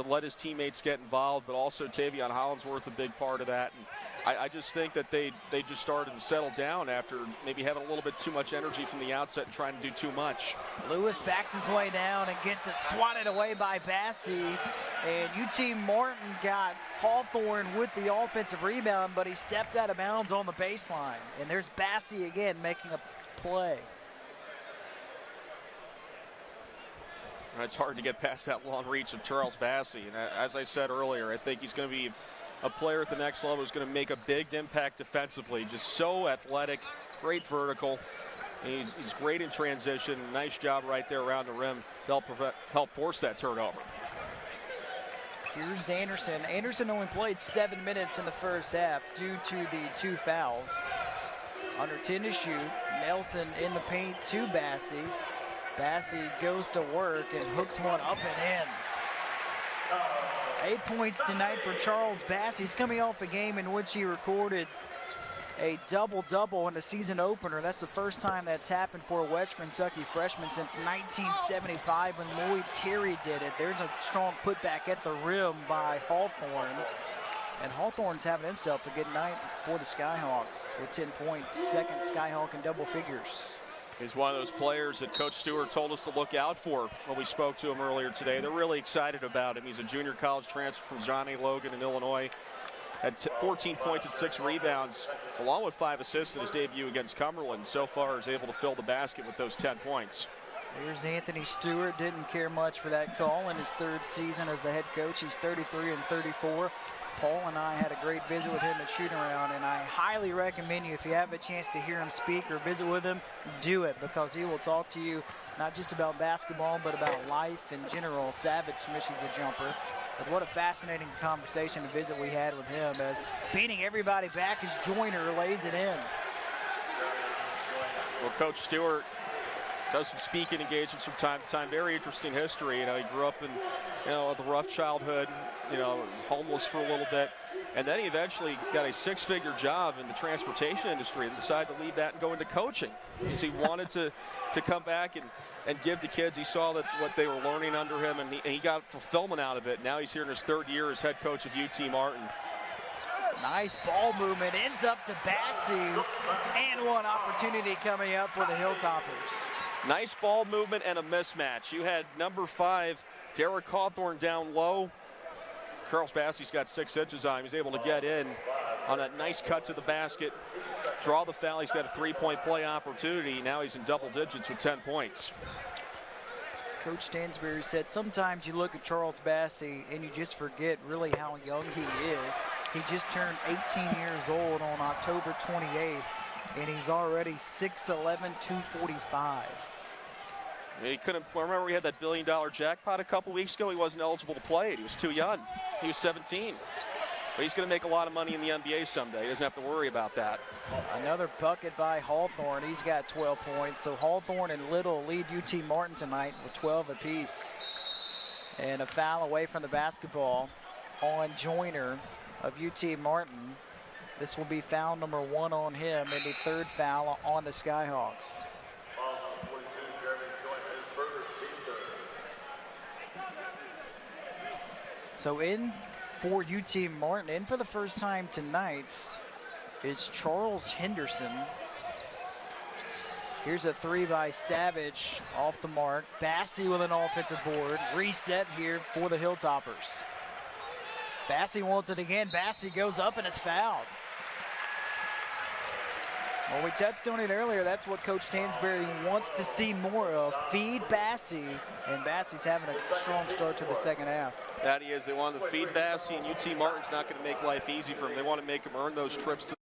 let his teammates get involved, but also Tavion Hollingsworth a big part of that. And I just think that they just started to settle down after maybe having a little bit too much energy from the outset and trying to do too much. Lewis backs his way down and gets it swatted away by Bassey. And UT Martin got Hawthorne with the offensive rebound, but he stepped out of bounds on the baseline. And there's Bassey again making a play. It's hard to get past that long reach of Charles Bassey. And as I said earlier, I think he's going to be a player at the next level who's going to make a big impact defensively. Just so athletic, great vertical. He's great in transition. Nice job right there around the rim to help force that turnover. Here's Anderson. Anderson only played 7 minutes in the first half due to the 2 fouls. Under 10 to shoot. Nelson in the paint to Bassey. Bassey goes to work and hooks one up and in. 8 points tonight for Charles Bassey. He's coming off a game in which he recorded a double-double in the season opener. That's the first time that's happened for a Western Kentucky freshman since 1975 when Lloyd Terry did it. There's a strong putback at the rim by Hawthorne. And Hawthorne's having himself a good night for the Skyhawks with 10 points. Second Skyhawk in double figures. He's one of those players that Coach Stewart told us to look out for when we spoke to him earlier today. They're really excited about him. He's a junior college transfer from John A. Logan in Illinois. Had 14 points and 6 rebounds, along with 5 assists in his debut against Cumberland. So far, is able to fill the basket with those 10 points. Here's Anthony Stewart. Didn't care much for that call in his 3rd season as the head coach. He's 33 and 34. Paul and I had a great visit with him at shooting around, and I highly recommend you, if you have a chance to hear him speak or visit with him, do it, because he will talk to you not just about basketball, but about life in general. Savage misses a jumper. But what a fascinating conversation and visit we had with him, as beating everybody back as Joyner lays it in. Well, Coach Stewart does some speaking engagements from time to time. Very interesting history. You know, he grew up in, the rough childhood, homeless for a little bit. And then he eventually got a six-figure job in the transportation industry and decided to leave that and go into coaching because he wanted to come back and give the kids. He saw that what they were learning under him, and he got fulfillment out of it. Now he's here in his third year as head coach of UT Martin. Nice ball movement, ends up to Bassey, and one opportunity coming up for the Hilltoppers. Nice ball movement and a mismatch. You had number 5, Derek Hawthorne, down low. Charles Bassey's got 6 inches on him. He's able to get in on a nice cut to the basket, draw the foul. He's got a 3-point play opportunity. Now he's in double digits with 10 points. Coach Stansbury said sometimes you look at Charles Bassey and you just forget really how young he is. He just turned 18 years old on October 28th, and he's already 6'11", 245. He couldn't. Remember, we had that $1 billion jackpot a couple weeks ago. He wasn't eligible to play it. He was too young. He was 17. But he's going to make a lot of money in the NBA someday. He doesn't have to worry about that. Another bucket by Hawthorne. He's got 12 points. So Hawthorne and Little lead UT Martin tonight with 12 apiece. And a foul away from the basketball on Joyner of UT Martin. This will be foul number 1 on him, and the 3rd foul on the Skyhawks. So in for UT Martin, in for the first time tonight, is Charles Henderson. Here's a 3 by Savage off the mark. Bassey with an offensive board. Reset here for the Hilltoppers. Bassey wants it again. Bassey goes up and is fouled. Well, we touched on it earlier. That's what Coach Stansbury wants to see more of. Feed Bassey, and Bassey's having a strong start to the second half. That he is. They want to feed Bassey, and UT Martin's not going to make life easy for him. They want to make him earn those trips to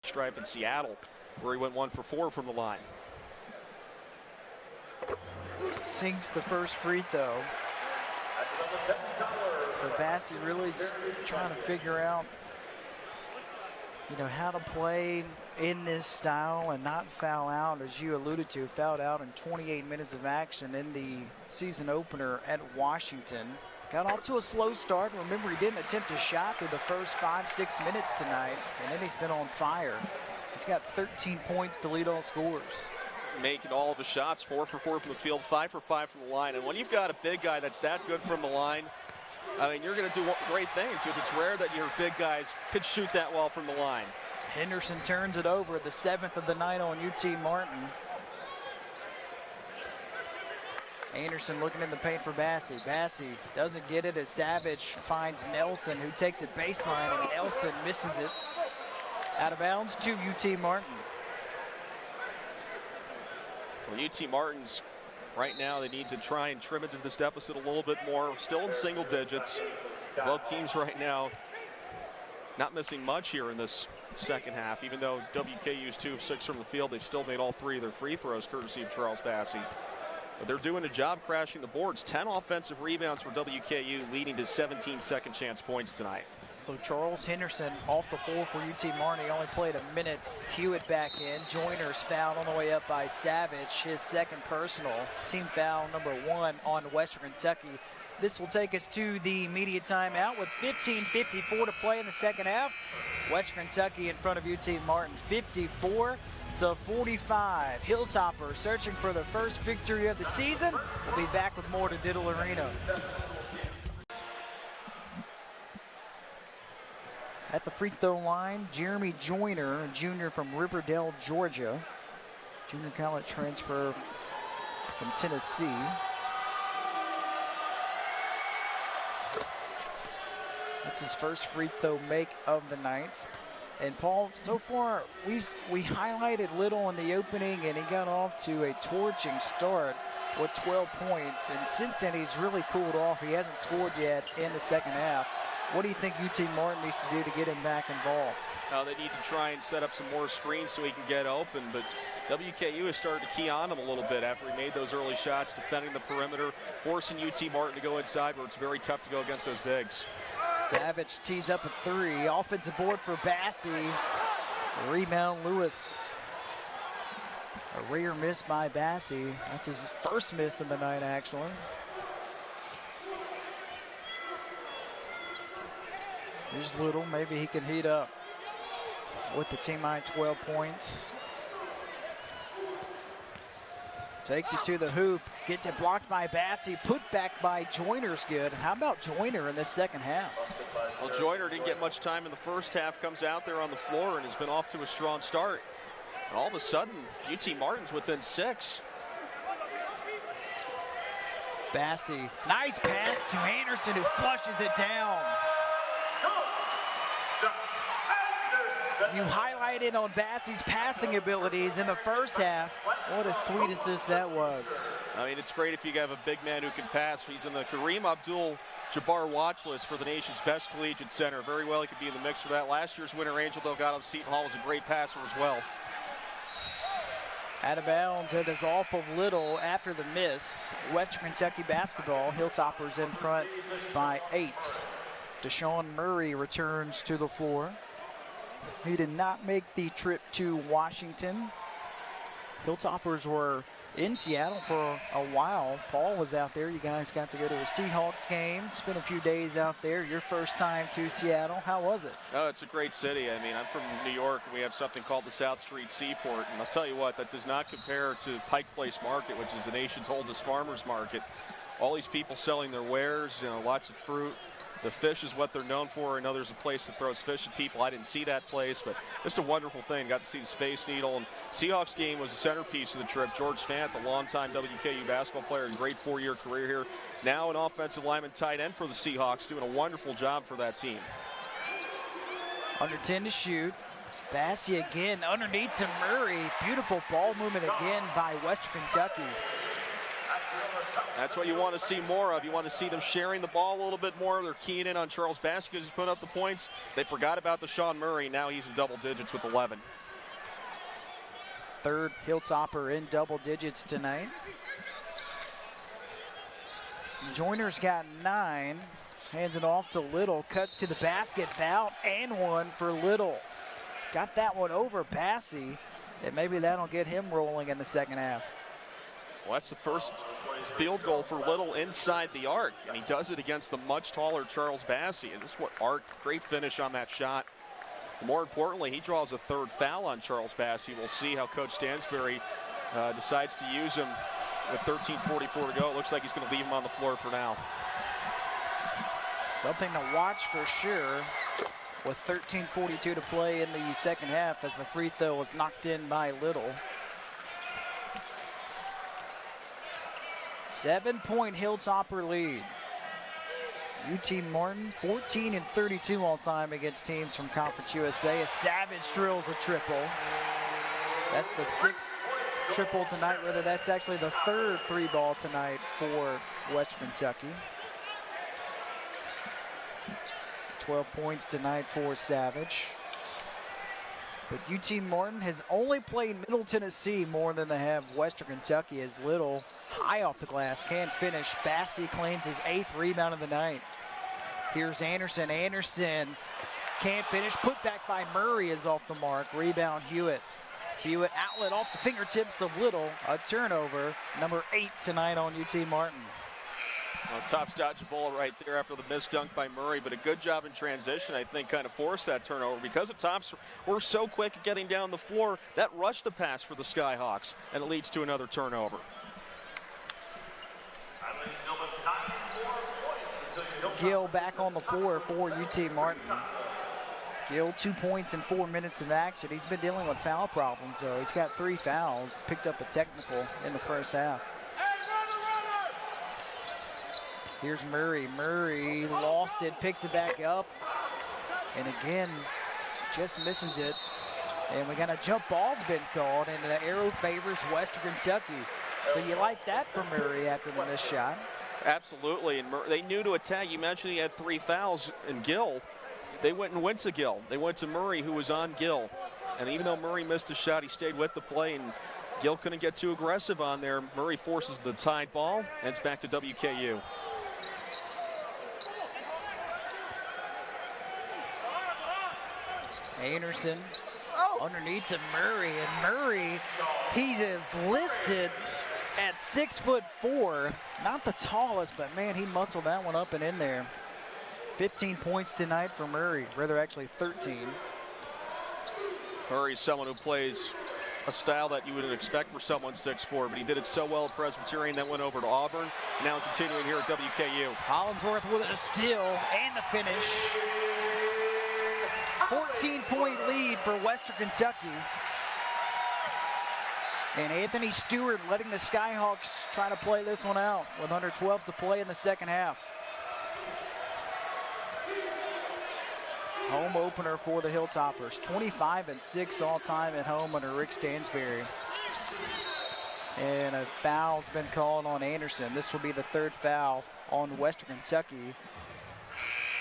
stripe in Seattle, where he went 1 for 4 from the line. Sinks the first free throw. So Bassey really just trying to figure out, how to play in this style and not foul out, as you alluded to. Fouled out in 28 minutes of action in the season opener at Washington. Got off to a slow start. Remember, he didn't attempt a shot through the first 5-6 minutes tonight, and then he's been on fire. He's got 13 points to lead all scorers. Making all of his shots, 4 for 4 from the field, 5 for 5 from the line. And when you've got a big guy that's that good from the line, you're going to do great things. It's rare that your big guys could shoot that well from the line. Henderson turns it over, the 7th of the night on UT Martin. Anderson looking in the paint for Bassey. Bassey doesn't get it as Savage finds Nelson, who takes it baseline, and Nelson misses it out of bounds to UT Martin. Well, UT Martin's Right now, they need to try and trim into this deficit a little bit more. Still in single digits. Both teams right now not missing much here in this second half. Even though WKU's 2 of 6 from the field, they've still made all 3 of their free throws, courtesy of Charles Bassey. But they're doing a job crashing the boards. 10 offensive rebounds for WKU, leading to 17 second chance points tonight. So Charles Henderson off the floor for UT Martin. He only played a minute. Hewitt back in. Joyner's fouled on the way up by Savage. His second personal. Team foul number 1 on Western Kentucky. This will take us to the media timeout with 15:54 to play in the second half. Western Kentucky in front of UT Martin, 54-45. Hilltopper searching for the first victory of the season. We'll be back with more to Diddle Arena. At the free throw line, Jeremy Joyner, a junior from Riverdale, Georgia. Junior college transfer from Tennessee. That's his first free throw make of the night. And Paul, so far we highlighted Little in the opening, and he got off to a torching start with 12 points. And since then, he's really cooled off. He hasn't scored yet in the second half. What do you think UT Martin needs to do to get him back involved? They need to try and set up some more screens so he can get open, but WKU has started to key on him a little bit after he made those early shots, defending the perimeter, forcing UT Martin to go inside where it's very tough to go against those bigs. Savage tees up a 3. Offensive board for Bassey. Rebound Lewis. A rare miss by Bassey. That's his first miss of the night, actually. Here's Little. Maybe he can heat up with the team high 12 points. Takes it to the hoop. Gets it blocked by Bassey. Put back by Joyner's good. How about Joyner in this second half? Well, Joyner didn't get much time in the first half. Comes out there on the floor and has been off to a strong start. And all of a sudden, UT Martin's within 6. Bassey. Nice pass to Anderson, who flushes it down. You highlighted on Bassey's passing abilities in the first half. What a sweet assist that was. I mean, it's great if you have a big man who can pass. He's in the Kareem Abdul-Jabbar watch list for the nation's best collegiate center. Very well, he could be in the mix for that. Last year's winner, Angel Delgado of Seton Hall, was a great passer as well. Out of bounds, it is off of Little after the miss. Western Kentucky basketball. Hilltoppers in front by 8. Desean Murray returns to the floor. He did not make the trip to Washington. Hilltoppers were in Seattle for a while. Paul was out there. You guys got to go to a Seahawks game, spend a few days out there. Your first time to Seattle. How was it? Oh, it's a great city. I mean, I'm from New York. We have something called the South Street Seaport. And I'll tell you what, that does not compare to Pike Place Market, which is the nation's oldest farmers market. All these people selling their wares, lots of fruit. The fish is what they're known for. I know there's a place that throws fish at people. I didn't see that place, but just a wonderful thing. Got to see the Space Needle. And Seahawks game was the centerpiece of the trip. George Fant, the longtime WKU basketball player, and great 4-year career here. Now an offensive lineman tight end for the Seahawks, doing a wonderful job for that team. Under 10 to shoot. Bassey again underneath to Murray. Beautiful ball movement again by Western Kentucky. That's what you want to see more of. You want to see them sharing the ball a little bit more. They're keying in on Charles Bassey because he's putting up the points. They forgot about Desean Murray. Now he's in double digits with 11. Third Hilltopper in double digits tonight. Joyner's got 9. Hands it off to Little. Cuts to the basket. Foul and 1 for Little. Got that one over Bassey. And maybe that'll get him rolling in the second half. Well, that's the first field goal for Little inside the arc, and he does it against the much taller Charles Bassey. And this is what arc, great finish on that shot. And more importantly, he draws a 3rd foul on Charles Bassey. We'll see how Coach Stansbury decides to use him with 13:44 to go. It looks like he's going to leave him on the floor for now. Something to watch for sure with 13:42 to play in the second half as the free throw was knocked in by Little. 7-point Hilltopper lead. UT Martin 14-32 all time against teams from Conference USA. As Savage drills a triple. That's the 6th triple tonight, whether that's actually the third three ball tonight for Western Kentucky. 12 points tonight for Savage. But UT Martin has only played Middle Tennessee more than they have Western Kentucky, as Little, high off the glass, can't finish. Bassey claims his 8th rebound of the night. Here's Anderson. Anderson can't finish. Put back by Murray is off the mark. Rebound Hewitt. Hewitt outlet off the fingertips of Little. A turnover. Number 8 tonight on UT Martin. Well, Tops dodged a bullet right there after the missed dunk by Murray, but a good job in transition, I think, kind of forced that turnover. Because the Tops were so quick at getting down the floor, that rushed the pass for the Skyhawks, and it leads to another turnover. Gill back on the floor for UT Martin. Gill 2 points in 4 minutes of action. He's been dealing with foul problems, though. He's got 3 fouls, picked up a technical in the first half. Here's Murray. Murray lost it, picks it back up, and again, just misses it. And we got a jump ball's been called, and the arrow favors Western Kentucky. So you like that for Murray after the missed shot. Absolutely, and they knew to attack. You mentioned he had 3 fouls, and Gill, they went to Gill. They went to Murray, who was on Gill. And even though Murray missed a shot, he stayed with the play, and Gill couldn't get too aggressive on there. Murray forces the tied ball, and it's back to WKU. Anderson underneath to Murray, and Murray, he is listed at 6'4", not the tallest, but man, he muscled that one up and in there. 15 points tonight for Murray, rather actually 13. Murray's someone who plays a style that you wouldn't expect for someone 6'4", but he did it so well at Presbyterian, then went over to Auburn, now continuing here at WKU. Hollingsworth with a steal and the finish. 14-point lead for Western Kentucky. And Anthony Stewart letting the Skyhawks try to play this one out with under 12 to play in the second half. Home opener for the Hilltoppers. 25-6 all time at home under Rick Stansberry. And a foul's been called on Anderson. This will be the 3rd foul on Western Kentucky.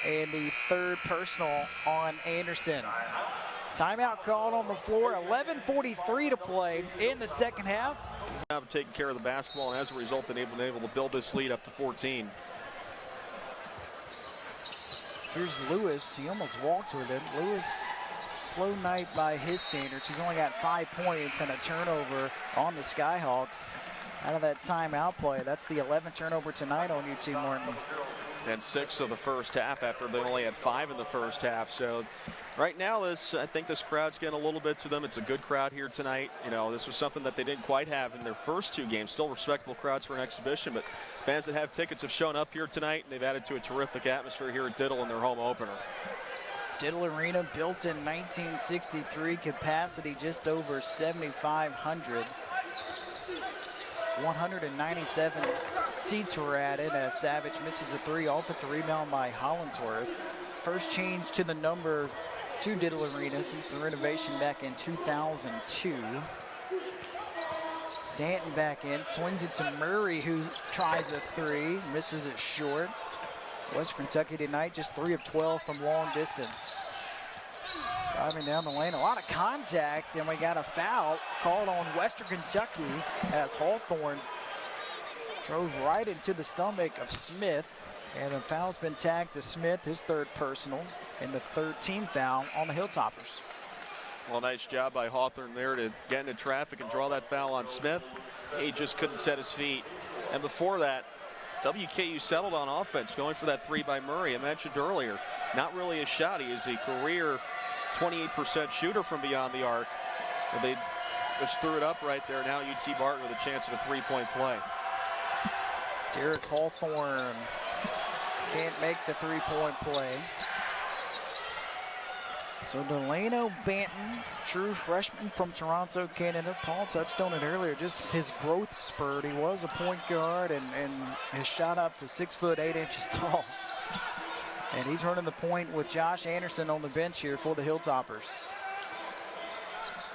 And the 3rd personal on Anderson. Timeout called on the floor. 11:43 to play in the second half. Taking care of the basketball, and as a result, they've been able to build this lead up to 14. Here's Lewis. He almost walks with it. Lewis, slow night by his standards. He's only got 5 points and a turnover on the Skyhawks out of that timeout play. That's the 11th turnover tonight on UT Martin. And 6 of the first half after they only had 5 in the first half. So right now, I think this crowd's getting a little bit to them. It's a good crowd here tonight. You know, this was something that they didn't quite have in their first 2 games. Still respectable crowds for an exhibition, but fans that have tickets have shown up here tonight, and they've added to a terrific atmosphere here at Diddle in their home opener. Diddle Arena built in 1963, capacity just over 7,500. 197 seats were added as Savage misses a 3. Offensive rebound by Hollingsworth. First change to the number to Diddle Arena since the renovation back in 2002. Danton back in, swings it to Murray, who tries a 3, misses it short. Western Kentucky tonight just 3 of 12 from long distance. Driving down the lane, a lot of contact, and we got a foul called on Western Kentucky as Hawthorne drove right into the stomach of Smith, and a foul's been tagged to Smith, his 3rd personal, and the 3rd team foul on the Hilltoppers. Well, nice job by Hawthorne there to get into traffic and draw that foul on Smith. He just couldn't set his feet. And before that, WKU settled on offense, going for that 3 by Murray. I mentioned earlier, not really a shot. He is a career 28% shooter from beyond the arc. But they just threw it up right there. Now UT Martin with a chance at a 3-point play. Derek Hawthorne can't make the 3-point play. So Delano Banton, true freshman from Toronto, Canada. Paul touched on it earlier, just his growth spurt. He was a point guard and has shot up to 6 foot 8 inches tall. And he's running the point with Josh Anderson on the bench here for the Hilltoppers.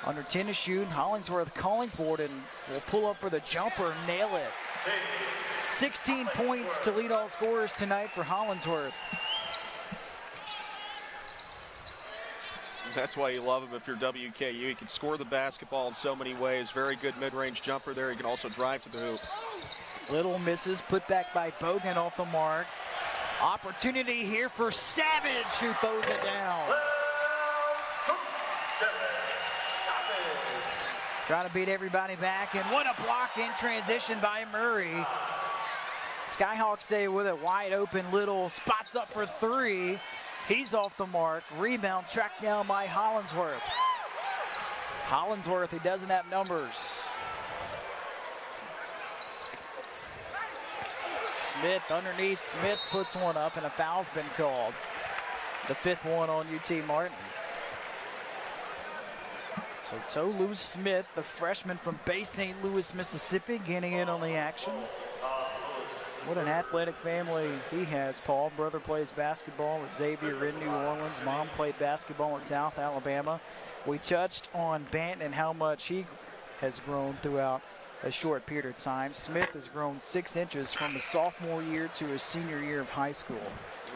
Under 10 to shoot. Hollingsworth calling for it and will pull up for the jumper, nail it. 16 points to lead all scorers tonight for Hollingsworth. That's why you love him if you're WKU. He can score the basketball in so many ways. Very good mid-range jumper there. He can also drive to the hoop. Little misses, put back by Bogan off the mark. Opportunity here for Savage, who throws it down. Trying to beat everybody back, and what a block in transition by Murray. Skyhawks stay with it, wide open. Little spots up for three. He's off the mark. Rebound tracked down by Hollingsworth. Hollingsworth, he doesn't have numbers. Smith underneath. Smith puts one up, and a foul's been called. The fifth one on UT Martin. So Tolu Smith, the freshman from Bay St. Louis, Mississippi, getting in on the action. What an athletic family he has, Paul. Brother plays basketball at Xavier in New Orleans. Mom played basketball at South Alabama. We touched on Banton and how much he has grown throughout a short period of time. Smith has grown 6 inches from his sophomore year to his senior year of high school.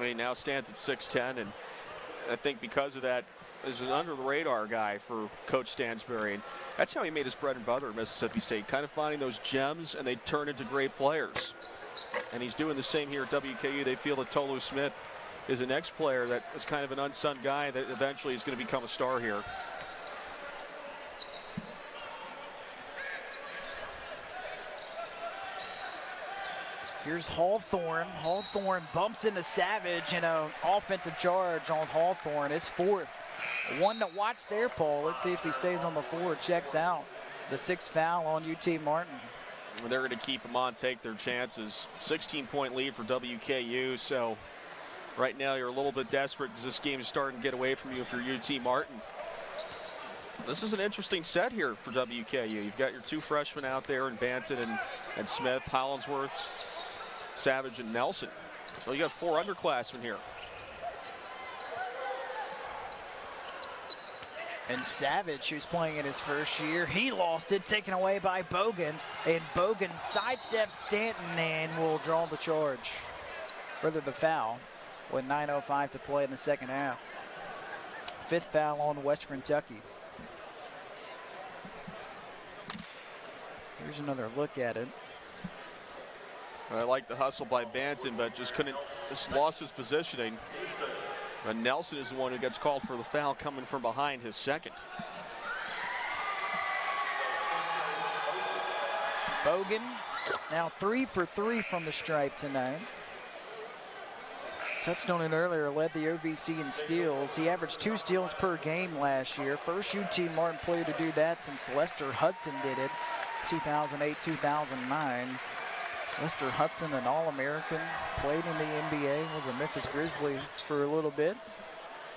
He now stands at 6'10", and I think because of that, is an under-the-radar guy for Coach Stansbury. And that's how he made his bread and butter at Mississippi State, kind of finding those gems, and they turn into great players. And he's doing the same here at WKU. They feel that Tolu Smith is the next player that is kind of an unsung guy that eventually is going to become a star here. Here's Hawthorne. Hawthorne bumps into Savage, and an offensive charge on Hawthorne. His fourth. One to watch there, Paul. Let's see if he stays on the floor, checks out. The sixth foul on UT Martin. They're going to keep him on, take their chances. 16-point lead for WKU, so right now you're a little bit desperate because this game is starting to get away from you if you're UT Martin. This is an interesting set here for WKU. You've got your two freshmen out there in Banton and Smith, Hollingsworth, Savage, and Nelson. Well, you got 4 underclassmen here. And Savage, who's playing in his first year, he lost it, taken away by Bogan. And Bogan sidesteps Stanton and will draw the charge. Rather the foul with 9:05 to play in the second half. Fifth foul on Western Kentucky. Here's another look at it. I like the hustle by Banton, but just lost his positioning. And Nelson is the one who gets called for the foul coming from behind his second. Bogan now 3 for 3 from the stripe tonight. Touched on it earlier, led the OVC in steals. He averaged 2 steals per game last year. First UT Martin player to do that since Lester Hudson did it, 2008-2009. Lester Hudson, an All-American, played in the NBA, was a Memphis Grizzly for a little bit,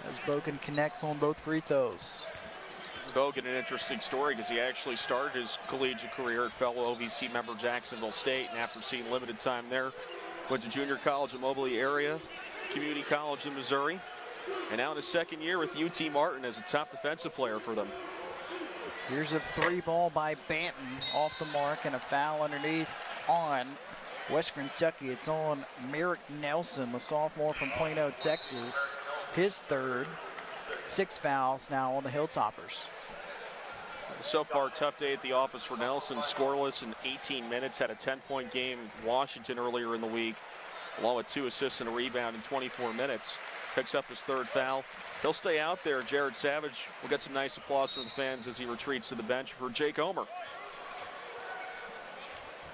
as Bogan connects on both free throws. Bogan, an interesting story because he actually started his collegiate career at fellow OVC member Jacksonville State, and after seeing limited time there, went to junior college in Moberly area, community college in Missouri, and now in his second year with UT Martin as a top defensive player for them. Here's a 3 ball by Banton off the mark, and a foul underneath on Western Kentucky. It's on Merrick Nelson, the sophomore from Plano, Texas. His third. 6 fouls now on the Hilltoppers. So far, tough day at the office for Nelson. Scoreless in 18 minutes. Had a 10-point game in Washington earlier in the week, along with 2 assists and a rebound in 24 minutes. Picks up his 3rd foul. He'll stay out there. Jared Savage will get some nice applause from the fans as he retreats to the bench for Jake Omer.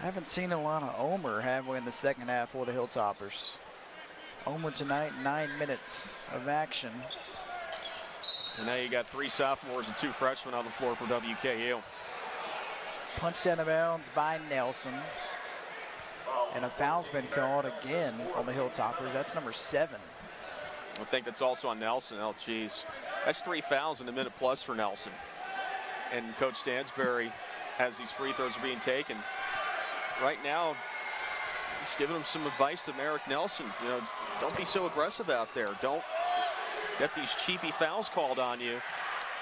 I haven't seen a lot of Omer, have we, in the second half for the Hilltoppers. Omer tonight, 9 minutes of action. And now you got 3 sophomores and 2 freshmen on the floor for WKU. Punched out of bounds by Nelson. And a foul's been called again on the Hilltoppers. That's number 7. I think that's also on Nelson. Oh, geez. That's 3 fouls in a minute plus for Nelson. And Coach Stansbury, as these free throws are being taken, right now, he's giving him some advice to Merrick Nelson. You know, don't be so aggressive out there. Don't get these cheapy fouls called on you.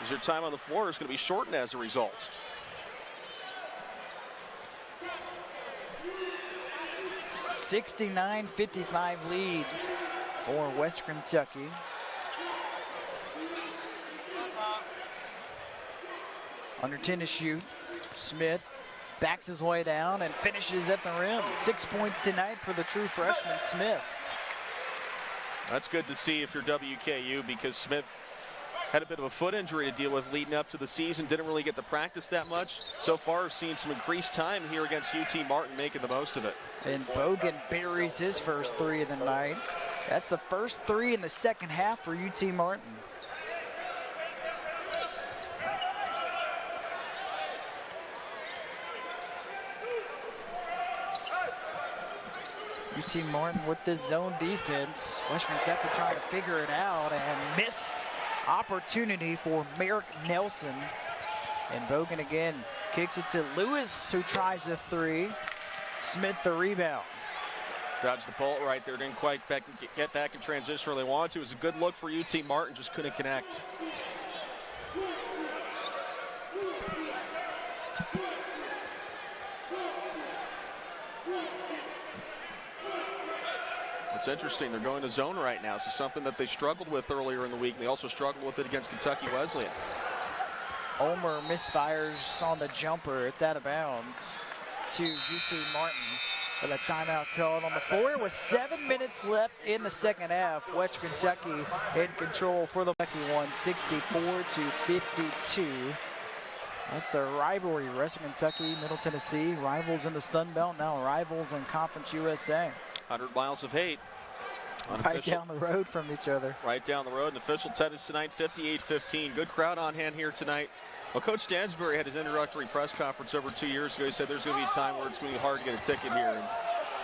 As your time on the floor is going to be shortened as a result. – 69-55 lead for Western Kentucky. Under 10 to shoot. Smith backs his way down and finishes at the rim. 6 points tonight for the true freshman Smith. That's good to see if you're WKU, because Smith had a bit of a foot injury to deal with leading up to the season. Didn't really get to practice that much. So far, I've seen some increased time here against UT Martin, making the most of it. And Bogan buries his first three of the night. That's the first three in the second half for UT Martin. UT Martin with this zone defense. Western Kentucky trying to figure it out, and missed opportunity for Merrick Nelson. And Bogan again kicks it to Lewis, who tries a three. Smith the rebound. Dodged the bullet right there. Didn't quite get back in transition where they wanted to. It was a good look for UT Martin, just couldn't connect. It's interesting, they're going to zone right now. So something that they struggled with earlier in the week. They also struggled with it against Kentucky Wesleyan. Omer misfires on the jumper. It's out of bounds to UT Martin. With a timeout called on the floor with 7 minutes left in the second half. Western Kentucky in control for the Kentucky one, 64-52. That's the rivalry. Western Kentucky, Middle Tennessee, rivals in the Sun Belt, now rivals in Conference USA. 100 miles of hate. Right down the road from each other. Right down the road. And official attendance tonight, 58-15. Good crowd on hand here tonight. Well, Coach Stansbury had his introductory press conference over 2 years ago. He said there's going to be a time where it's going to be hard to get a ticket here. And,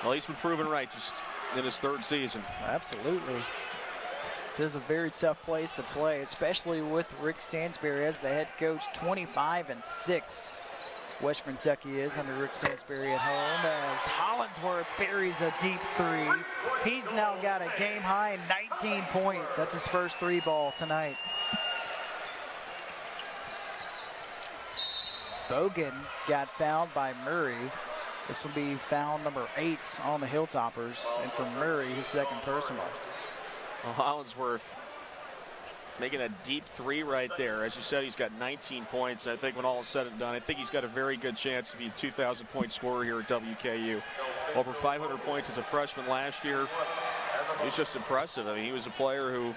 well, he's been proven right just in his third season. Absolutely. This is a very tough place to play, especially with Rick Stansbury as the head coach. 25-6. Western Kentucky is under Rick Stansbury at home as Hollingsworth buries a deep three. He's now got a game-high 19 points. That's his first three ball tonight. Bogan got fouled by Murray. This will be foul number 8 on the Hilltoppers, and for Murray, his second personal. Well, Hollingsworth making a deep three right there. As you said, he's got 19 points. I think when all is said and done, I think he's got a very good chance to be a 2,000-point scorer here at WKU. Over 500 points as a freshman last year. He's just impressive. I mean, he was a player who,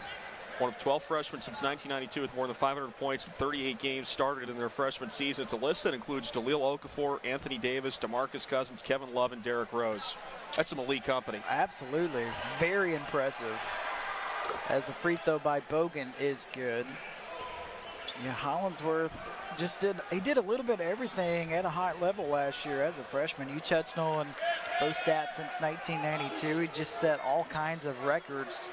one of 12 freshmen since 1992 with more than 500 points in 38 games started in their freshman season. It's a list that includes Jaleel Okafor, Anthony Davis, DeMarcus Cousins, Kevin Love, and Derrick Rose. That's some elite company. Absolutely. Very impressive. As the free throw by Bogan is good. Yeah, Hollingsworth did a little bit of everything at a high level last year as a freshman. You touched on those stats since 1992. He just set all kinds of records,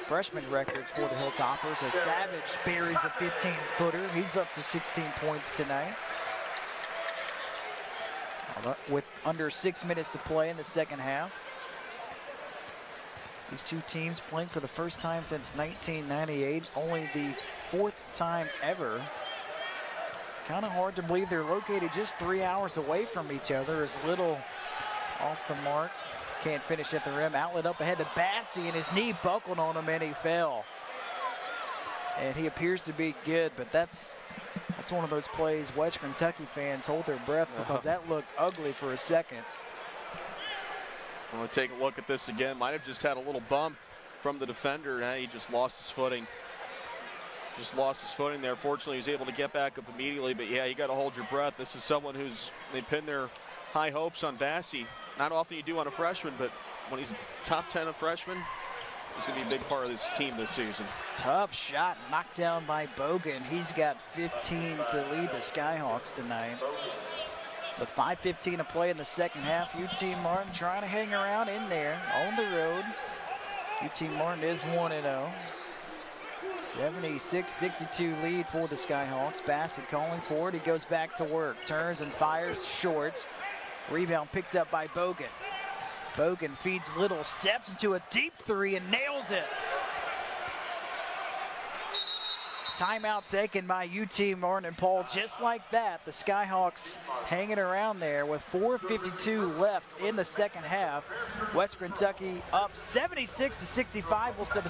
freshman records for the Hilltoppers. As Savage buries a 15-footer. He's up to 16 points tonight. With under 6 minutes to play in the second half. These two teams playing for the first time since 1998, only the 4th time ever. Kind of hard to believe they're located just 3 hours away from each other. As Little off the mark, can't finish at the rim. Outlet up ahead to Bassey, and his knee buckled on him and he fell. And he appears to be good, but that's one of those plays Western Kentucky fans hold their breath because that looked ugly for a second. I'm going to take a look at this again. Might have just had a little bump from the defender. Now he just lost his footing. Just lost his footing there. Fortunately, he was able to get back up immediately. But, yeah, you got to hold your breath. This is someone they pin their high hopes on Bassey. Not often you do on a freshman, but when he's top 10 of freshman, he's going to be a big part of this team this season. Tough shot knocked down by Bogan. He's got 15 to lead the Skyhawks tonight. With 5:15 to play in the second half, UT Martin trying to hang around in there on the road. UT Martin is 1-0. 76-62 lead for the Skyhawks. Bassett calling for it. He goes back to work. Turns and fires short. Rebound picked up by Bogan. Bogan feeds Little, steps into a deep three and nails it. Timeout taken by UT Martin, and Paul, just like that, the Skyhawks hanging around there with 4:52 left in the second half. Western Kentucky up 76-65. We'll step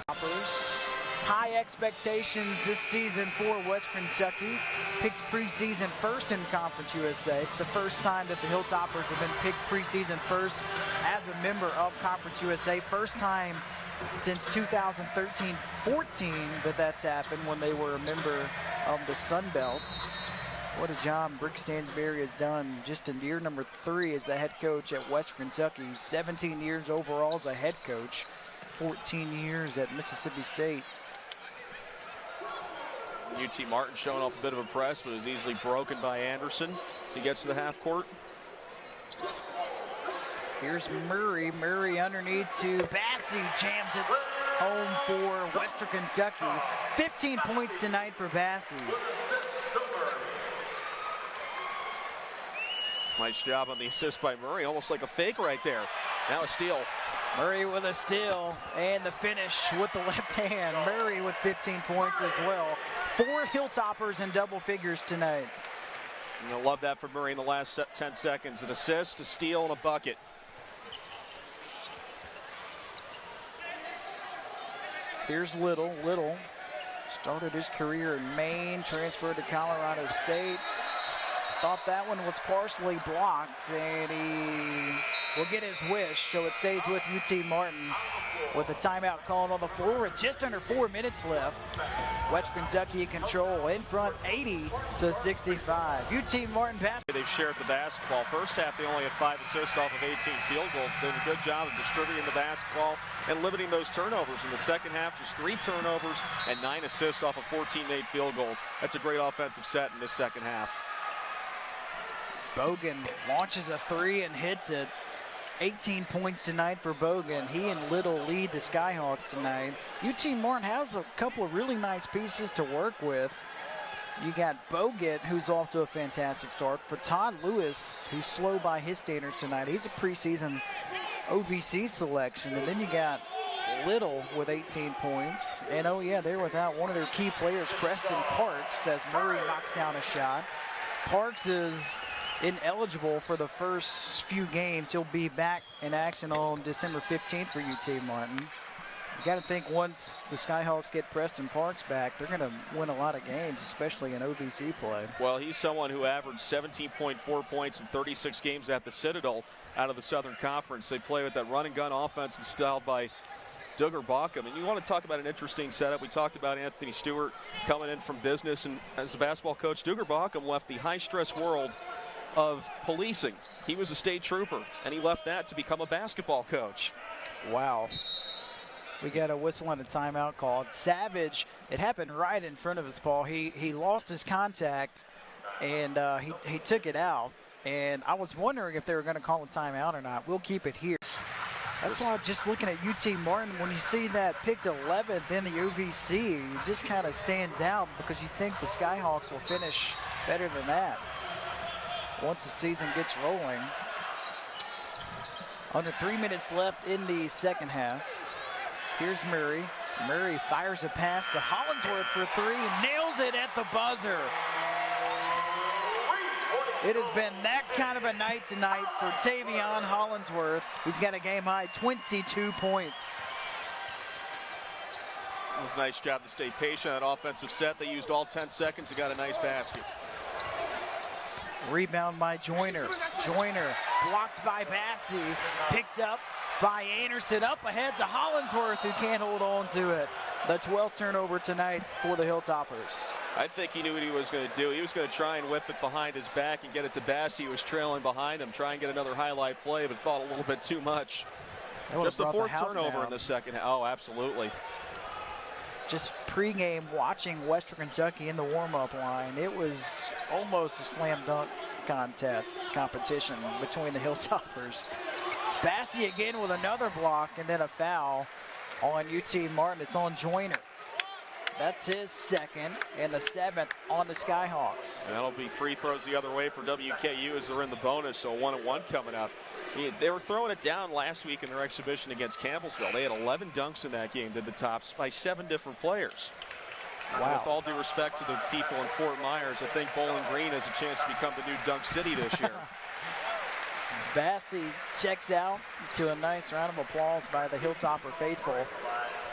high expectations this season for Western Kentucky. Picked preseason first in Conference USA. It's the first time that the Hilltoppers have been picked preseason first as a member of Conference USA. First time since 2013-14 that's happened, when they were a member of the Sun Belts. What a job Brick Stansberry has done just in year number 3 as the head coach at Western Kentucky. 17 years overall as a head coach, 14 years at Mississippi State. UT Martin showing off a bit of a press, but is easily broken by Anderson. He gets to the half court. Here's Murray. Murray underneath to Bassey. Jams it home for Western Kentucky. 15 points tonight for Bassey. Nice job on the assist by Murray. Almost like a fake right there. Now a steal. Murray with a steal, and the finish with the left hand. Murray with 15 points as well. 4 Hilltoppers in double figures tonight. And I love that for Murray in the last 10 seconds. An assist, a steal, and a bucket. Here's Little. Little started his career in Maine, transferred to Colorado State. Thought that one was partially blocked, and he will get his wish, so it stays with UT Martin with a timeout called on the floor with just under 4 minutes left. Western Kentucky in control, in front 80-65. UT Martin pass. They've shared the basketball. First half, they only had 5 assists off of 18 field goals. Doing a good job of distributing the basketball and limiting those turnovers. In the second half, just 3 turnovers and 9 assists off of 14 made field goals. That's a great offensive set in this second half. Bogan launches a 3 and hits it. 18 points tonight for Bogan. He and Little lead the Skyhawks tonight. UT Martin has a couple of really nice pieces to work with. You got Bogut, who's off to a fantastic start. For Todd Lewis, who's slow by his standards tonight. He's a preseason OVC selection. And then you got Little with 18 points. And oh yeah, they're without one of their key players, Preston Parks, as Murray knocks down a shot. Parks is ineligible for the first few games. He'll be back in action on December 15th for UT Martin. You got to think once the Skyhawks get Preston Parks back, they're going to win a lot of games, especially in OVC play. Well, he's someone who averaged 17.4 points in 36 games at the Citadel out of the Southern Conference. They play with that run and gun offense installed by Duggar Bockham. And you want to talk about an interesting setup. We talked about Anthony Stewart coming in from business, and as a basketball coach, Duggar Bockham left the high-stress world of policing. He was a state trooper, and he left that to become a basketball coach. Wow. We got a whistle and a timeout called. Savage, it happened right in front of us, Paul. He lost his contact, and he took it out. And I was wondering if they were going to call a timeout or not. We'll keep it here. That's why just looking at UT Martin, when you see that picked 11th in the OVC, it just kind of stands out because you think the Skyhawks will finish better than that once the season gets rolling. Under 3 minutes left in the second half. Here's Murray. Murray fires a pass to Hollingsworth for 3, nails it at the buzzer. It has been that kind of a night tonight for Tavion Hollingsworth. He's got a game-high 22 points. It was a nice job to stay patient on that offensive set. They used all 10 seconds and got a nice basket. Rebound by Joyner. Joyner blocked by Bassey. Picked up by Anderson. Up ahead to Hollingsworth, who can't hold on to it. The 12th turnover tonight for the Hilltoppers. I think he knew what he was going to do. He was going to try and whip it behind his back and get it to Bassey, who was trailing behind him, try and get another highlight play, but thought a little bit too much. Just the 4th turnover in the second half. Oh, absolutely. Just pregame watching Western Kentucky in the warm-up line, it was almost a slam dunk competition between the Hilltoppers. Bassey again with another block and then a foul on UT Martin. It's on Joyner. That's his 2nd and the 7th on the Skyhawks. That'll be free throws the other way for WKU as they're in the bonus, so 1-1 coming up. They were throwing it down last week in their exhibition against Campbellsville. They had 11 dunks in that game, did the Tops, by 7 different players. Wow. With all due respect to the people in Fort Myers, I think Bowling Green has a chance to become the new Dunk City this year. Bassey checks out to a nice round of applause by the Hilltopper faithful.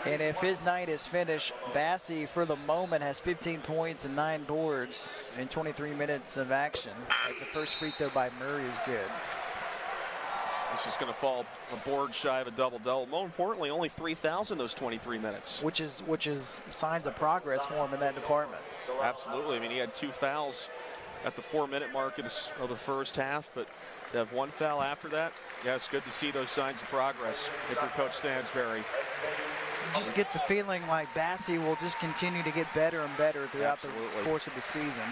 And if his night is finished, Bassey for the moment has 15 points and 9 boards in 23 minutes of action. As the first free throw by Murray is good. It's just going to fall a board shy of a double-double. More importantly, only 3,000 those 23 minutes. Which is signs of progress for him in that department. Absolutely. I mean, he had 2 fouls at the 4-minute mark of the first half, but to have 1 foul after that, yeah, it's good to see those signs of progress if you're Coach Stansberry. You just get the feeling like Bassey will just continue to get better and better throughout the course of the season.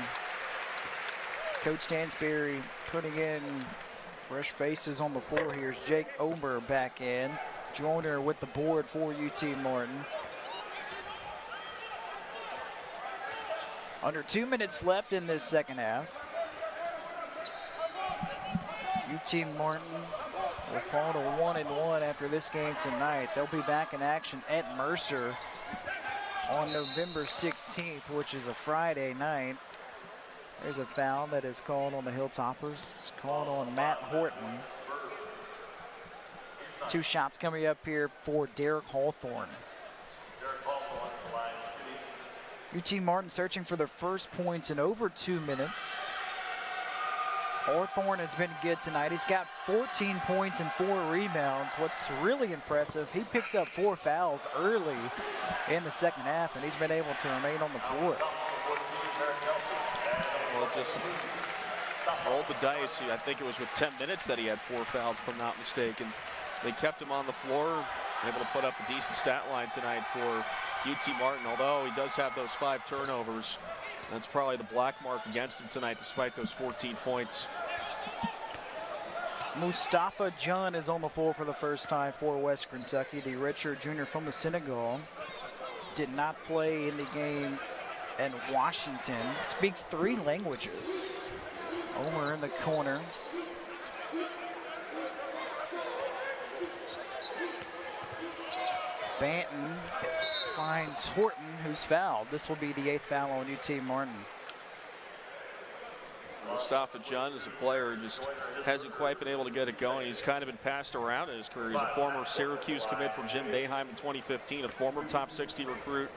Coach Stansberry putting in fresh faces on the floor. Here's Jake Omer back in. Joyner with the board for UT Martin. Under 2 minutes left in this second half. UT Martin will fall to 1-1 after this game tonight. They'll be back in action at Mercer on November 16th, which is a Friday night. There's a foul that is called on the Hilltoppers, called on Matt Horton. 2 shots coming up here for Derek Hawthorne. UT Martin searching for their first points in over 2 minutes. Hawthorne has been good tonight. He's got 14 points and 4 rebounds. What's really impressive, he picked up 4 fouls early in the second half, and he's been able to remain on the floor. Well, just rolled the dice. I think it was with 10 minutes that he had 4 fouls, if I'm not mistaken. They kept him on the floor, able to put up a decent stat line tonight for UT Martin, although he does have those 5 turnovers. That's probably the black mark against him tonight, despite those 14 points. Mustafa John is on the floor for the first time for West Kentucky. The redshirt junior from the Senegal did not play in the game in Washington. Speaks 3 languages. Omer in the corner. Banton finds Horton, who's fouled. This will be the 8th foul on UT Martin. Mustafa John is a player who just hasn't quite been able to get it going. He's kind of been passed around in his career. He's a former Syracuse commit from Jim Boeheim in 2015, a former top 60 recruit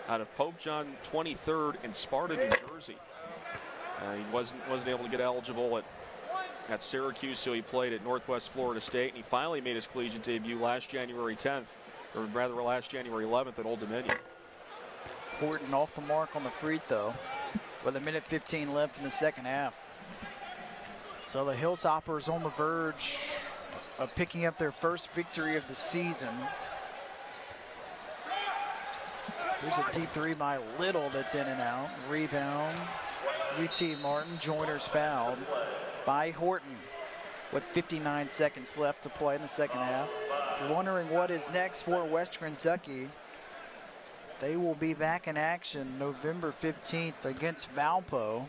out of Pope John 23rd in Sparta, New Jersey. He wasn't able to get eligible at Syracuse, so he played at Northwest Florida State, and he finally made his collegiate debut last January 10th, or rather last January 11th at Old Dominion. Horton off the mark on the free throw with 1:15 left in the second half. So the Hilltoppers on the verge of picking up their first victory of the season. Here's a deep 3 by Little that's in and out. Rebound. UT Martin. Joyner's fouled by Horton with 59 seconds left to play in the second half. If you're wondering what is next for West Kentucky, they will be back in action November 15th against Valpo,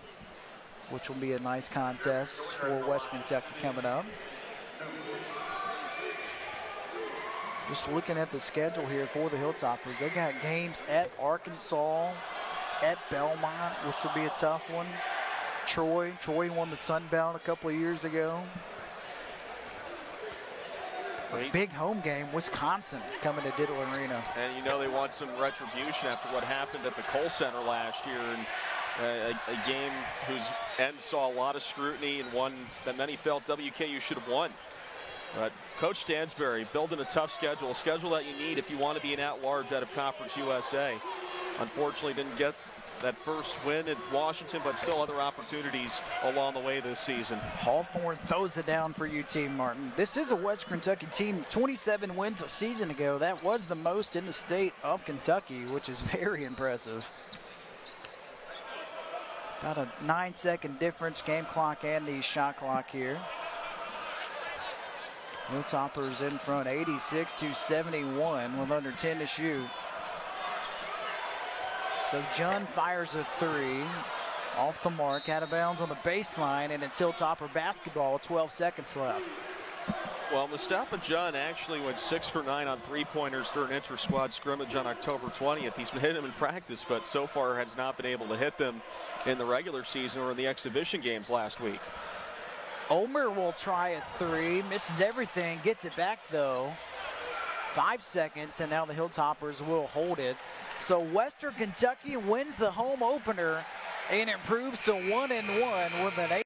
which will be a nice contest for West Kentucky coming up. Just looking at the schedule here for the Hilltoppers, they got games at Arkansas, at Belmont, which will be a tough one. Troy won the Sun Belt a couple of years ago. A big home game, Wisconsin coming to Diddle Arena. And you know they want some retribution after what happened at the Kohl Center last year, and a game whose end saw a lot of scrutiny and one that many felt WKU should have won. But Coach Stansberry building a tough schedule, a schedule that you need if you want to be an at-large out of Conference USA. Unfortunately, didn't get that first win at Washington, but still other opportunities along the way this season. Hawthorne throws it down for UT Martin. This is a West Kentucky team, 27 wins a season ago. That was the most in the state of Kentucky, which is very impressive. About a 9-second difference, game clock and the shot clock here. Hilltoppers in front, 86-71 with under 10 to shoot. So John fires a 3 off the mark, out of bounds on the baseline, and it's Hilltopper basketball with 12 seconds left. Well, Mustafa Jun actually went 6 for 9 on three-pointers during inter-squad scrimmage on October 20th. He's been hitting them in practice, but so far has not been able to hit them in the regular season or in the exhibition games last week. Omer will try a three, misses everything, gets it back though. 5 seconds, and now the Hilltoppers will hold it. So Western Kentucky wins the home opener and improves to 1-1 with an 8.